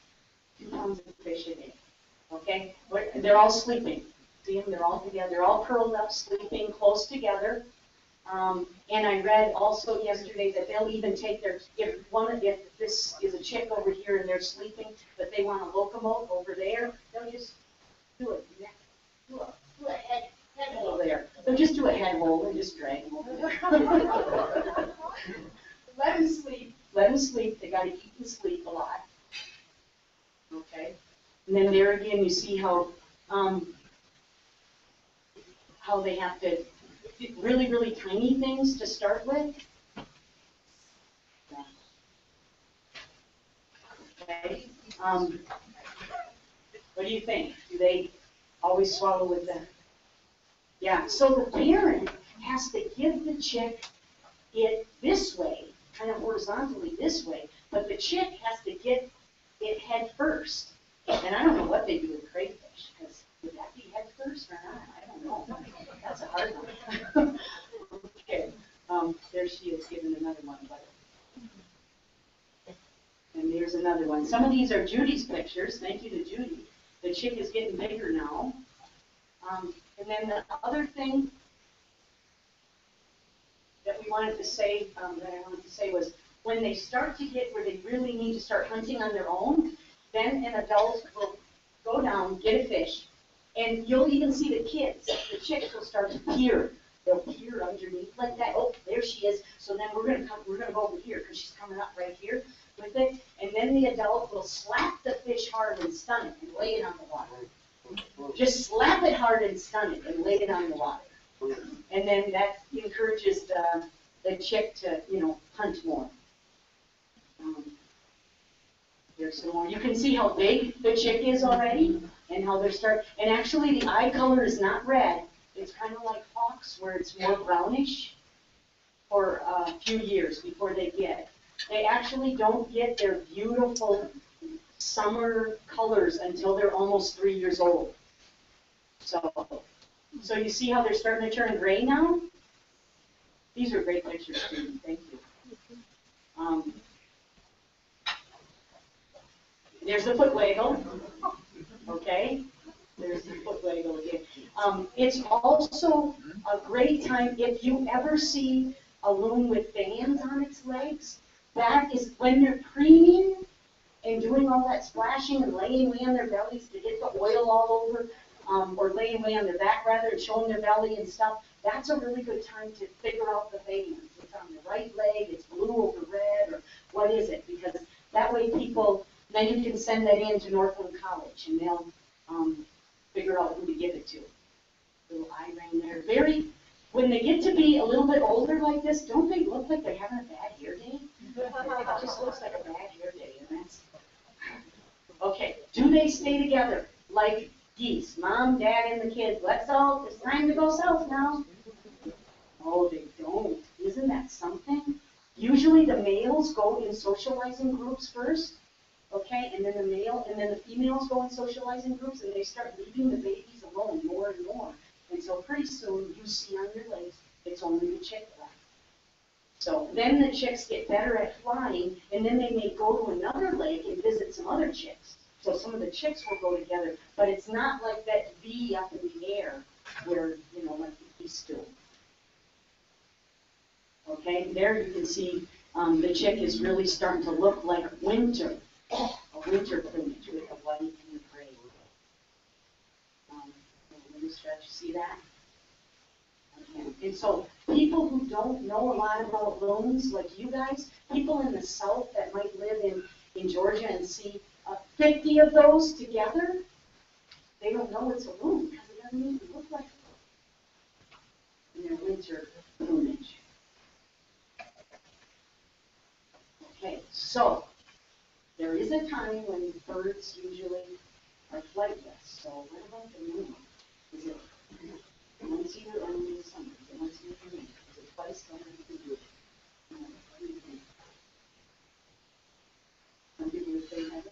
Speaker 1: 2 pounds of fish a day. Okay? But they're all sleeping. See them? They're all together. They're all curled up, sleeping close together. And I read also yesterday that they'll even take their, if this is a chick over here and they're sleeping, but they want to locomote over there, they'll just do it. Do a head hole there. They'll just do a head hole and just drag them over there. Let them sleep. Let them sleep. They got to eat and sleep a lot. Okay. And then there again, you see how they have to really, really tiny things to start with. Okay. What do you think? Do they always swallow with them? Yeah. So the parent has to give the chick it this way, kind of horizontally this way, but the chick has to get it head first. And I don't know what they do with crayfish, because would that be head first or not? I don't know. That's a hard one. Okay. There she is giving another one. And there's another one. Some of these are Judy's pictures. Thank you to Judy. The chick is getting bigger now. And then the other thing that we wanted to say, was when they start to get where they really need to start hunting on their own, then an adult will go down, get a fish, and you'll even see the kids, the chicks will start to peer. They'll peer underneath like that. Oh, there she is. So then we're gonna go over here because she's coming up right here with it. And then the adult will slap the fish hard and stun it and lay it on the water. Just slap it hard and stun it and lay it on the water. And then that encourages the chick to, you know, hunt more. There's some more. You can see how big the chick is already and how they're and actually the eye color is not red. It's kind of like hawks where it's more brownish for a few years before they get it. They actually don't get their beautiful summer colors until they're almost 3 years old. So you see how they're starting to turn gray now? These are great pictures, too. Thank you. There's the foot waggle. Okay? There's the foot waggle again. It's also a great time, if you ever see a loon with bands on its legs, that is when they're preening and doing all that splashing and laying way on their bellies to get the oil all over, or laying way on their back rather and showing their belly and stuff. That's a really good time to figure out the bands. It's on the right leg, it's blue over red, or what is it? Because that way people, then you can send that in to Northland College and they'll figure out who to give it to. Little eye ring there. When they get to be a little bit older like this, don't they look like they're having a bad hair day? It just looks like a bad hair day, and that's... Okay, do they stay together like geese? Mom, dad, and the kids, let's all, it's time to go south now. Oh, they don't. Isn't that something? Usually the males go in socializing groups first, okay, and then the females go in socializing groups, and they start leaving the babies alone more and more. And so pretty soon you see on your legs, it's only the chick left. So then the chicks get better at flying, and then they may go to another lake and visit some other chicks. So some of the chicks will go together, but it's not like that V up in the air where, like the geese do. Okay, there you can see the chick is really starting to look like winter, a winter plumage with the white and the gray. Let me stretch, see that? Okay. And so people who don't know a lot about loons, like you guys, people in the south that might live in Georgia and see 50 of those together, they don't know it's a loon because it doesn't even look like a loon in their winter plumage. Okay, so there is a time when birds usually are flightless. So what about the moon? Is it once a year or only in the summer? Is it once a year for me? Is it twice summer? What do you think? Some people would say never.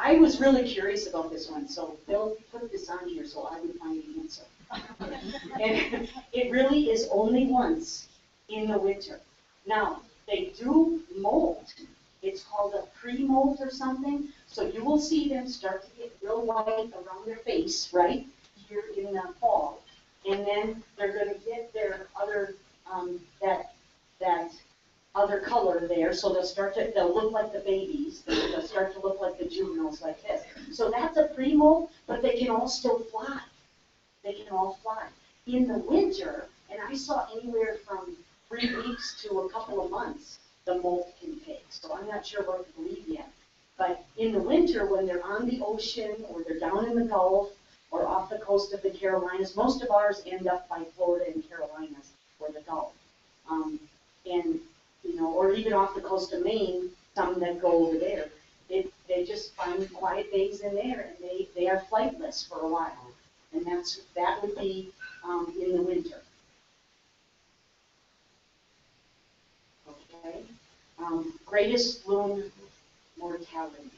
Speaker 1: I was really curious about this one, so Bill put this on here so I would find the answer. And it really is only once in the winter. Now, they do molt. It's called a pre-molt or something. So you will see them start to get real white around their face, right, here in the fall. And then they're going to get their other, that other color there. So they'll look like the babies. They'll start to look like the juveniles like this. So that's a pre-molt, but they can all still fly. They can all fly. In the winter, and I saw anywhere from 3 weeks to a couple of months, the molt can take. So I'm not sure what to believe yet. But in the winter, when they're on the ocean or they're down in the Gulf or off the coast of the Carolinas, most of ours end up by Florida and Carolinas or the Gulf. Or even off the coast of Maine, some that go over there. They just find quiet days in there, and they are flightless for a while. And that would be in the winter. Okay. Greatest loon mortality.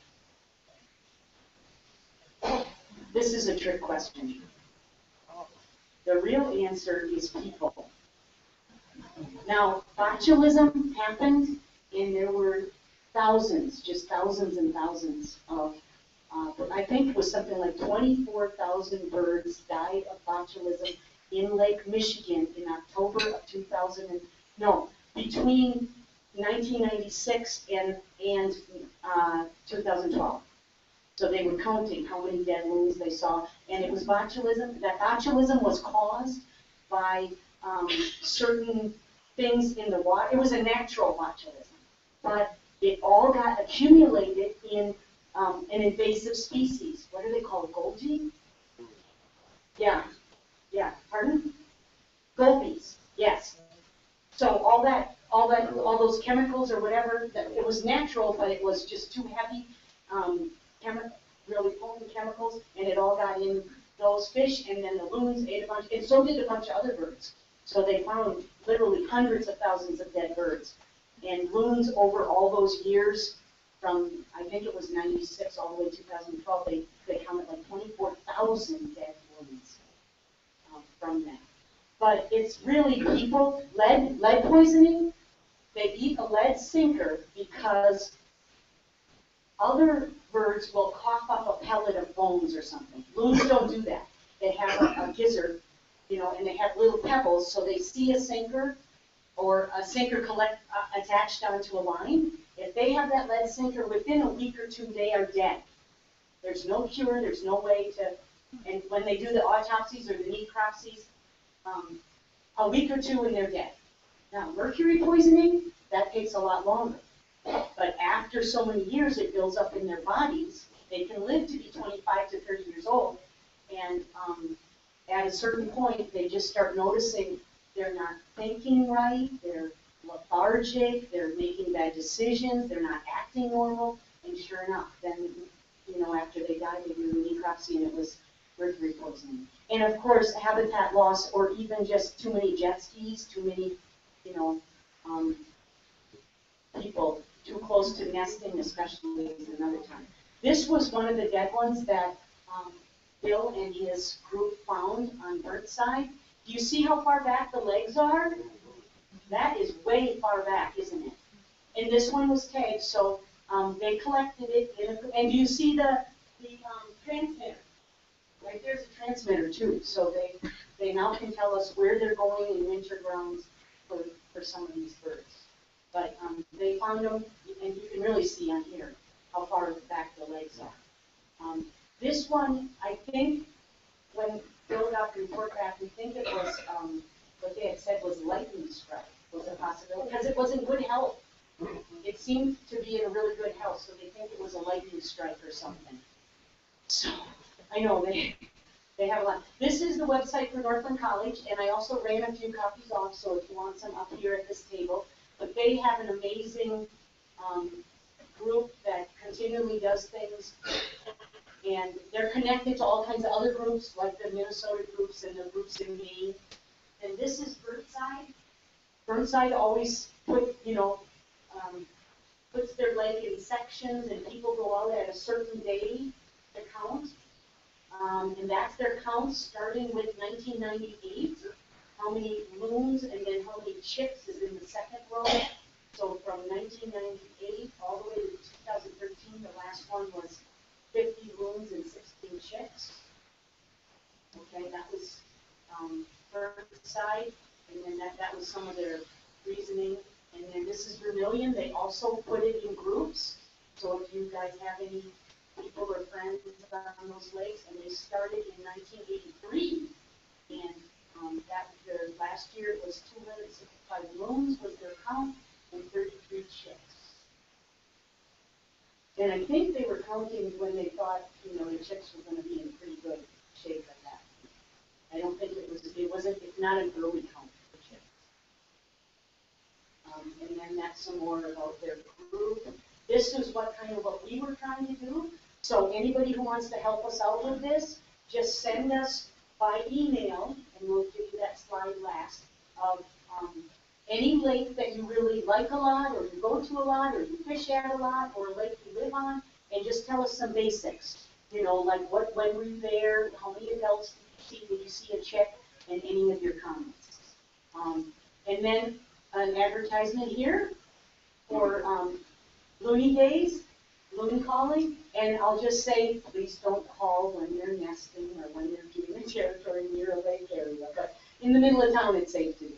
Speaker 1: This is a trick question. The real answer is people. Now, botulism happened, and there were thousands, just thousands and thousands of, I think it was something like 24,000 birds died of botulism in Lake Michigan in October of between 1996 and 2012. So they were counting how many dead loons they saw, and it was botulism. That botulism was caused by certain things in the water. It was a natural botulism, but it all got accumulated in an invasive species. What are they called? Golgi? Yeah. Pardon? Gobies. Yes. So all those chemicals or whatever, it was natural, but it was just too heavy, really potent chemicals, and it all got in those fish, and then the loons ate a bunch, and so did a bunch of other birds. So they found literally hundreds of thousands of dead birds. And loons over all those years, from I think it was 96 all the way to 2012, they counted like 24,000 dead loons from that. But it's really people, lead poisoning, they eat a lead sinker because other birds will cough up a pellet of bones or something. Loons don't do that. They boys or, and they have little pebbles, so they see a sinker or a sinker attached onto a line. If they have that lead sinker, within a week or two, they are dead. There's no cure, there's no way to, and when they do the autopsies or the necropsies, a week or two and they're dead. Now, mercury poisoning, that takes a lot longer. But after so many years, it builds up in their bodies. They can live to be 25 to 30 years old. And at a certain point, they just start noticing they're not thinking right, they're lethargic, they're making bad decisions, they're not acting normal. And sure enough, then, after they died, they do the necropsy and it was mercury poisoning. And of course, habitat loss or even just too many jet skis, too many, people too close to nesting, especially is another time. This was one of the dead ones that Bill and his group found on Burnside. Do you see how far back the legs are? That is way far back, isn't it? And this one was tagged, so they collected it. And do you see the transmitter? Right there's a transmitter too, so they now can tell us where they're going in winter grounds for some of these birds. But they found them, and you can really see on here how far back the legs are. This one, I think, when Bill got the report back, we think it was, what they had said was lightning strike was a possibility, because it was in good health. It seemed to be in really good health, so they think it was a lightning strike or something. So, I know, they have a lot. This is the website for Northland College, and I also ran a few copies off, so if you want some up here at this table. But they have an amazing group that continually does things, and they're connected to all kinds of other groups, like the Minnesota groups and the groups in Maine. And this is Burnside. Burnside always puts their leg in sections, and people go out at a certain day to count. And that's their count starting with 1998. How many loons and then how many chicks is in the second row. So from 1998 all the way to 2013, the last one was 50 loons and 16 chicks. Okay, that was Burnside, and then that was some of their reasoning. And then this is Vermilion. They also put it in groups. So if you guys have any people or friends on those lakes, and they started in 1983, and their last year it was 265 loons was their count, and 33 chicks. And I think they were counting when they thought, the chicks were going to be in pretty good shape at that. I don't think it's not an early count for chicks. And then that's some more about their group. This is what we were trying to do. So anybody who wants to help us out with this, just send us by email, and we'll give you that slide last, of any lake that you really like a lot, or you go to a lot, or you fish at a lot, or a lake you live on, and just tell us some basics. Like when were you there, how many adults did you see a chick, and any of your comments. And then an advertisement here for Loony Days, Loon calling, and I'll just say, please don't call when you're nesting or when you're doing a territory near a lake area, but in the middle of town it's safe to do.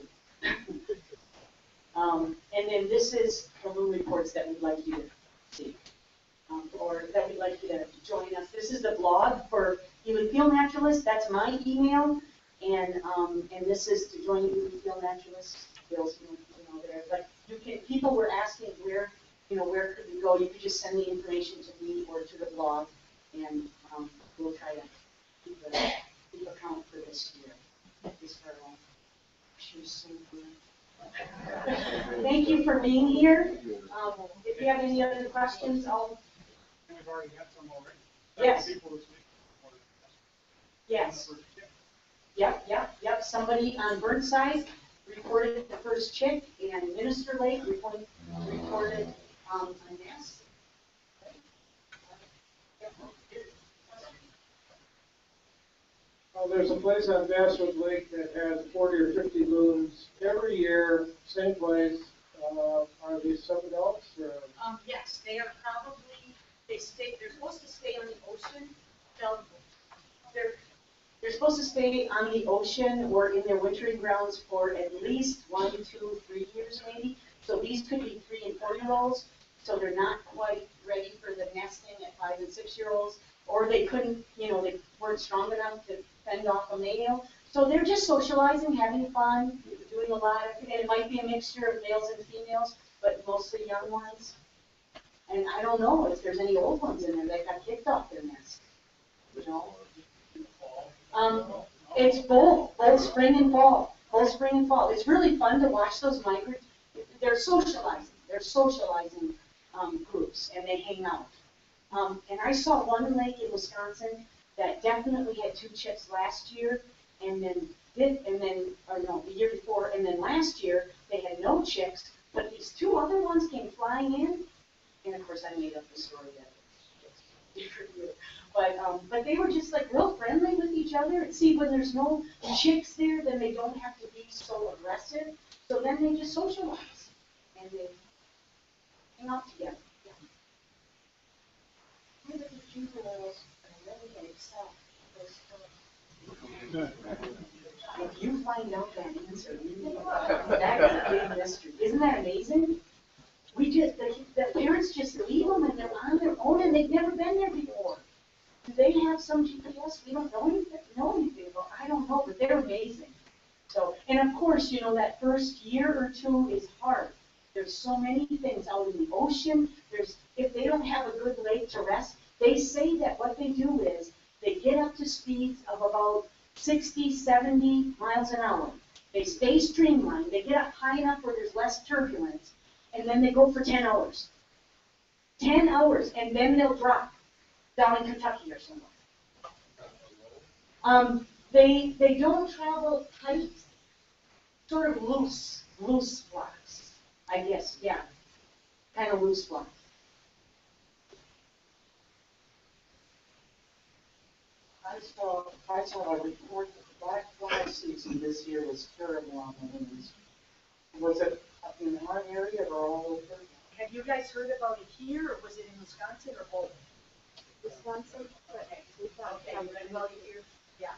Speaker 1: And then this is the loon reports that we'd like you to see, or that we'd like you to join us. This is the blog for Ely Field Naturalists. That's my email, and this is to join Ely Field Naturalists. Bill's there, but people were asking where could we go? You could just send the information to me or to the blog, and we'll try to keep account for this year. Thank you for being here. If you have any other questions, I'll.
Speaker 8: We've already had some already.
Speaker 1: Yes.
Speaker 8: People this week.
Speaker 1: Yes. Yep. Somebody on Burnside reported the first chick, and Minister Lake reported a nest.
Speaker 8: There's a place on Basswood Lake that has 40 or 50 loons every year, same place. Are these sub-adults?
Speaker 1: Yes, they are they're supposed to stay on the ocean. They're supposed supposed to stay on the ocean or in their wintering grounds for at least 1, 2, 3 years maybe. So these could be 3 and 4-year-olds. So they're not quite ready for the nesting at 5 and 6-year-olds, or they couldn't, they weren't strong enough to fend off a male. So they're just socializing, having fun, doing a lot of, and it might be a mixture of males and females, but mostly young ones. And I don't know if there's any old ones in there that got kicked off their nest. It's both spring and fall. Both spring and fall. It's really fun to watch those migrate. They're socializing. Groups, and they hang out. And I saw one lake in Wisconsin that definitely had 2 chicks last year, the year before, and then last year they had no chicks, but these 2 other ones came flying in, and of course I made up the story that it's different year. But they were just like real friendly with each other. And see, when there's no chicks there, then they don't have to be so aggressive. So then they just socialize and they hang out together. If you find out that answer, that is a big mystery. Isn't that amazing? The parents just leave them and they're on their own and they've never been there before. Do they have some GPS? We don't know anything about. I don't know, but they're amazing. So, and of course, that first year or 2 is hard. There's so many things out in the ocean. If they don't have a good lake to rest, they say that what they do is they get up to speeds of about 60, 70 miles an hour. They stay streamlined. They get up high enough where there's less turbulence, and then they go for 10 hours. 10 hours, and then they'll drop down in Kentucky or somewhere. They don't travel tight, sort of loose flocks, I guess, yeah, kind of loose flocks.
Speaker 9: I saw a report that the black fly season this year was terrible on the Loons. Was it in our area or all over?
Speaker 1: Have you guys heard about it here, or was it in Wisconsin, or both?
Speaker 6: Wisconsin,
Speaker 1: Okay, well, yeah.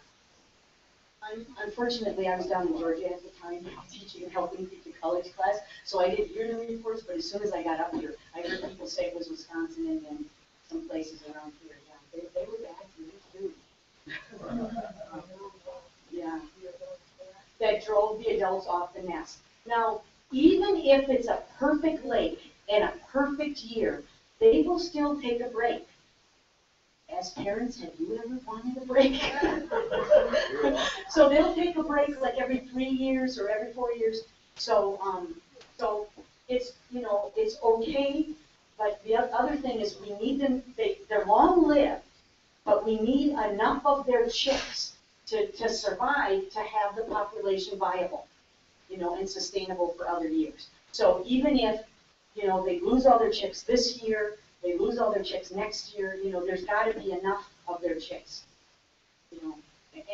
Speaker 1: Unfortunately, I was down in Georgia at the time, teaching and helping teach a college class, so I didn't hear the reports, but as soon as I got up here, I heard people say it was Wisconsin and then some places around here. Yeah, they were bad too. Yeah. That drove the adults off the nest. Now, even if it's a perfect lake and a perfect year, they will still take a break. As parents, have you ever wanted a break? So they'll take a break like every 3 years or every 4 years. So it's it's okay. But the other thing is we need them. They're long-lived, but we need enough of their chicks to survive to have the population viable, and sustainable for other years. So even if they lose all their chicks this year, they lose all their chicks next year, there's got to be enough of their chicks,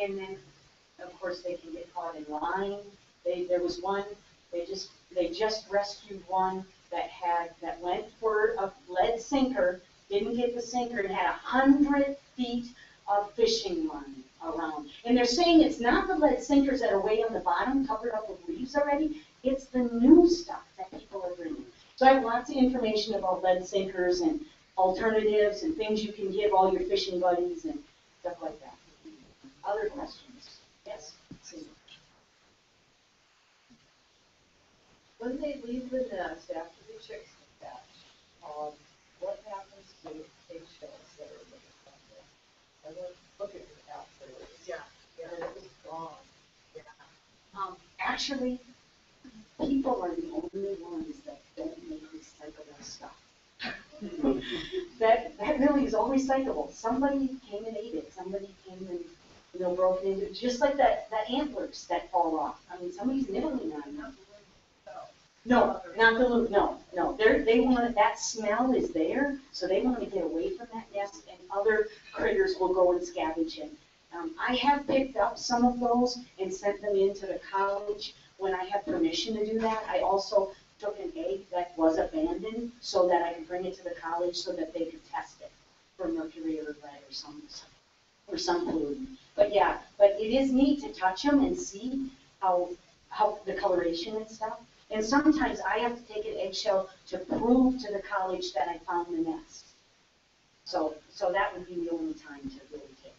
Speaker 1: and then of course they can get caught in line. There was one, they just rescued one that went for a lead sinker, didn't get the sinker, and had 100 feet of fishing line around. And they're saying it's not the lead sinkers that are way on the bottom, covered up with leaves already, it's the new stuff that people are bringing. So I have lots of information about lead sinkers and alternatives and things you can give all your fishing buddies and stuff like that. Other questions? Yes?
Speaker 9: When they leave the nest after the chicks hatch, what happens to the eggshells that are left on there? I went looking afterwards.
Speaker 1: Yeah.
Speaker 9: And it was gone.
Speaker 1: Yeah. Actually, people are the only ones that don't make recyclable stuff. that really is all recyclable. Somebody came and ate it. Somebody came and broke it into, just like the antlers that fall off. I mean, somebody's nibbling on them. No, not the loon. No. They want, that smell is there, so they want to get away from that nest, and other critters will go and scavenge it. I have picked up some of those and sent them into the college when I had permission to do that. I also took an egg that was abandoned so that I could bring it to the college so that they could test it for mercury or lead or something.
Speaker 10: for some pollutant. But yeah, but it is neat to touch them and see how the coloration and stuff. And sometimes I have to take an eggshell to prove to the college that I found the nest. So that would be the only time to really take.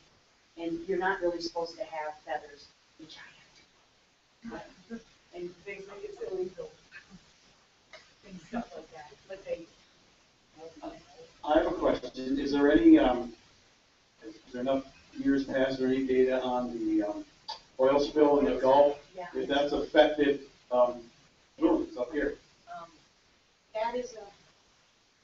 Speaker 10: And you're not really supposed to have feathers, which I have to.
Speaker 9: And things like it's illegal. And stuff like that. But they.
Speaker 2: I have a question. Is there any, is there enough years past or any data on the oil spill in the Gulf?
Speaker 10: Yeah.
Speaker 2: If that's affected loons up here?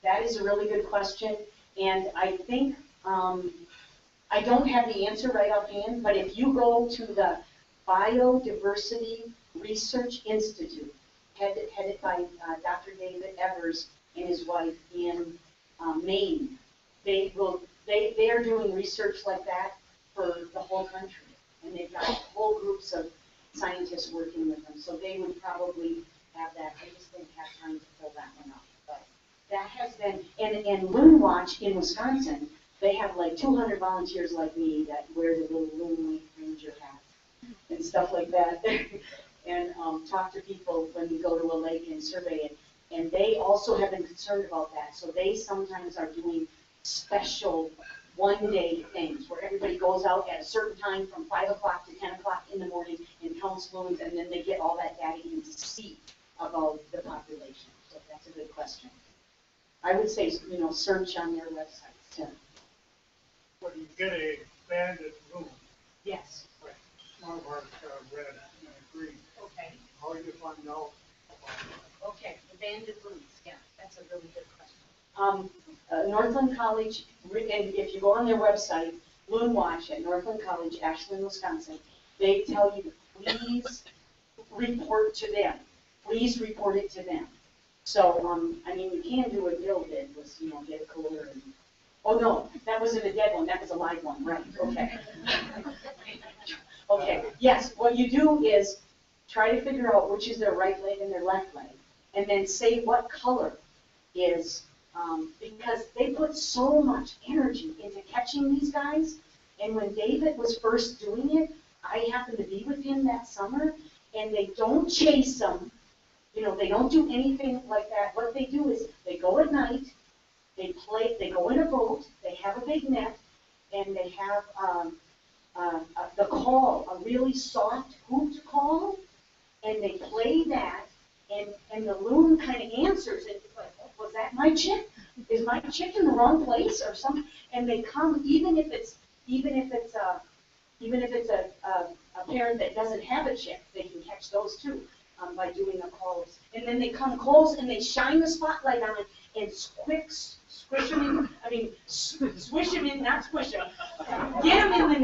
Speaker 10: That is a really good question. And I think, I don't have the answer right offhand, but if you go to the Biodiversity Research Institute, headed by Dr. David Evers and his wife in Maine, they are doing research like that for the whole country. And they've got whole groups of scientists working with them. So they would probably have that. I just didn't have time to pull that one up. But that has been, and LoonWatch in Wisconsin, they have like 200 volunteers like me that wear the little Loon Ranger hats and stuff like that. And talk to people when we go to a lake and survey it. And they also have been concerned about that. So they sometimes are doing special one-day things where everybody goes out at a certain time from 5 o'clock to 10 o'clock in the morning and counts loons, and then they get all that data in to see about the population. So that's a good question. I would say, search on their websites too.
Speaker 8: When you get a banded loon,
Speaker 10: Yes.
Speaker 8: like one of ours got a red and a green,
Speaker 10: Okay.
Speaker 8: how do you find out about it?
Speaker 10: Okay, the banded loons, yeah, that's a really good question. Northland College, and if you go on their website, LoonWatch at Northland College, Ashland, Wisconsin, they tell you to please report to them. Please report it to them. So, I mean, you can do what Bill did, was, get a cooler and, oh no, that wasn't a dead one, that was a live one, right, okay. Okay, yes, what you do is try to figure out which is their right leg and their left leg, and then say what color is, because they put so much energy into catching these guys, and when David was first doing it, I happened to be with him that summer, and they don't chase them, they don't do anything like that. What they do is they go at night, they go in a boat, they have a big net, and they have the call, a really soft hoot call, and they play that, and the loon kind of answers it, like, was that my chick? Is my chick in the wrong place or something? And they come, even if it's a parent that doesn't have a chick, they can catch those too by doing the calls. And then they come close and they shine the spotlight on it and squish them in, not squish them. Get them in the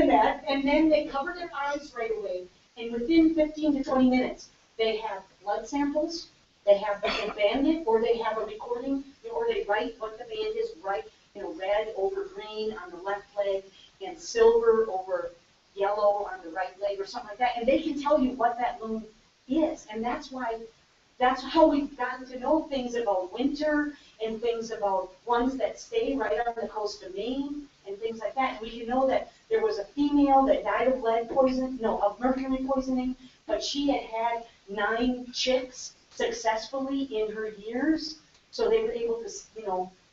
Speaker 10: net, and then they cover their eyes right away. And within 15 to 20 minutes, they have blood samples, they have the banded, or they have a recording, or they write what the band is, red over green on the left leg, and silver over yellow on the right leg, or something like that. And they can tell you what that loon is. And that's how we've gotten to know things about winter, and things about ones that stay right on the coast of Maine, and things like that. And we can know that there was a female that died of of mercury poisoning, but she had 9 chicks successfully in her years, so they were able to,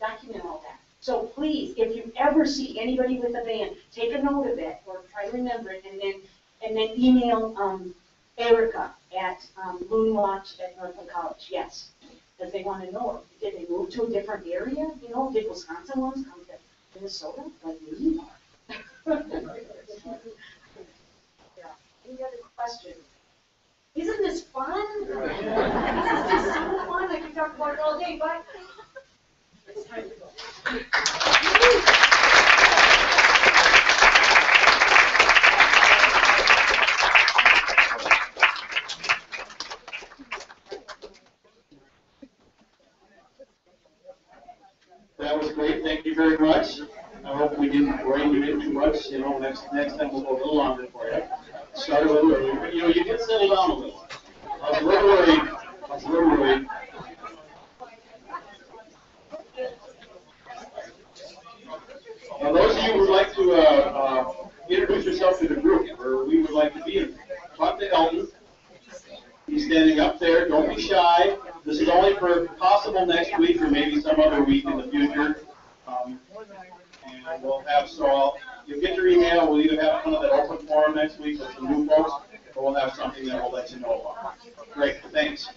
Speaker 10: document all that. So please, if you ever see anybody with a band, take a note of it, or try to remember it, and then email Erica at LoonWatch at Northland College, yes, because they want to know, did they move to a different area? Did Wisconsin ones come to Minnesota like we are? Yeah. Any other questions? Isn't this fun? This is just so fun. I could talk about it all day, but it's time to go.
Speaker 2: That was great. Thank you very much. I hope we didn't bore you in too much. Next time we'll go a little longer for you. Start a little early, but you get settled down a little. I was a little worried. Now, those of you who would like to up to the group where we would like to be. Talk to Elton. He's standing up there. Don't be shy. This is only for possible next week or maybe some other week in the future. And we'll have, you'll get your email. We'll either have kind of that open forum next week with some new folks, or we'll have something that we'll let you know about. Great. Thanks.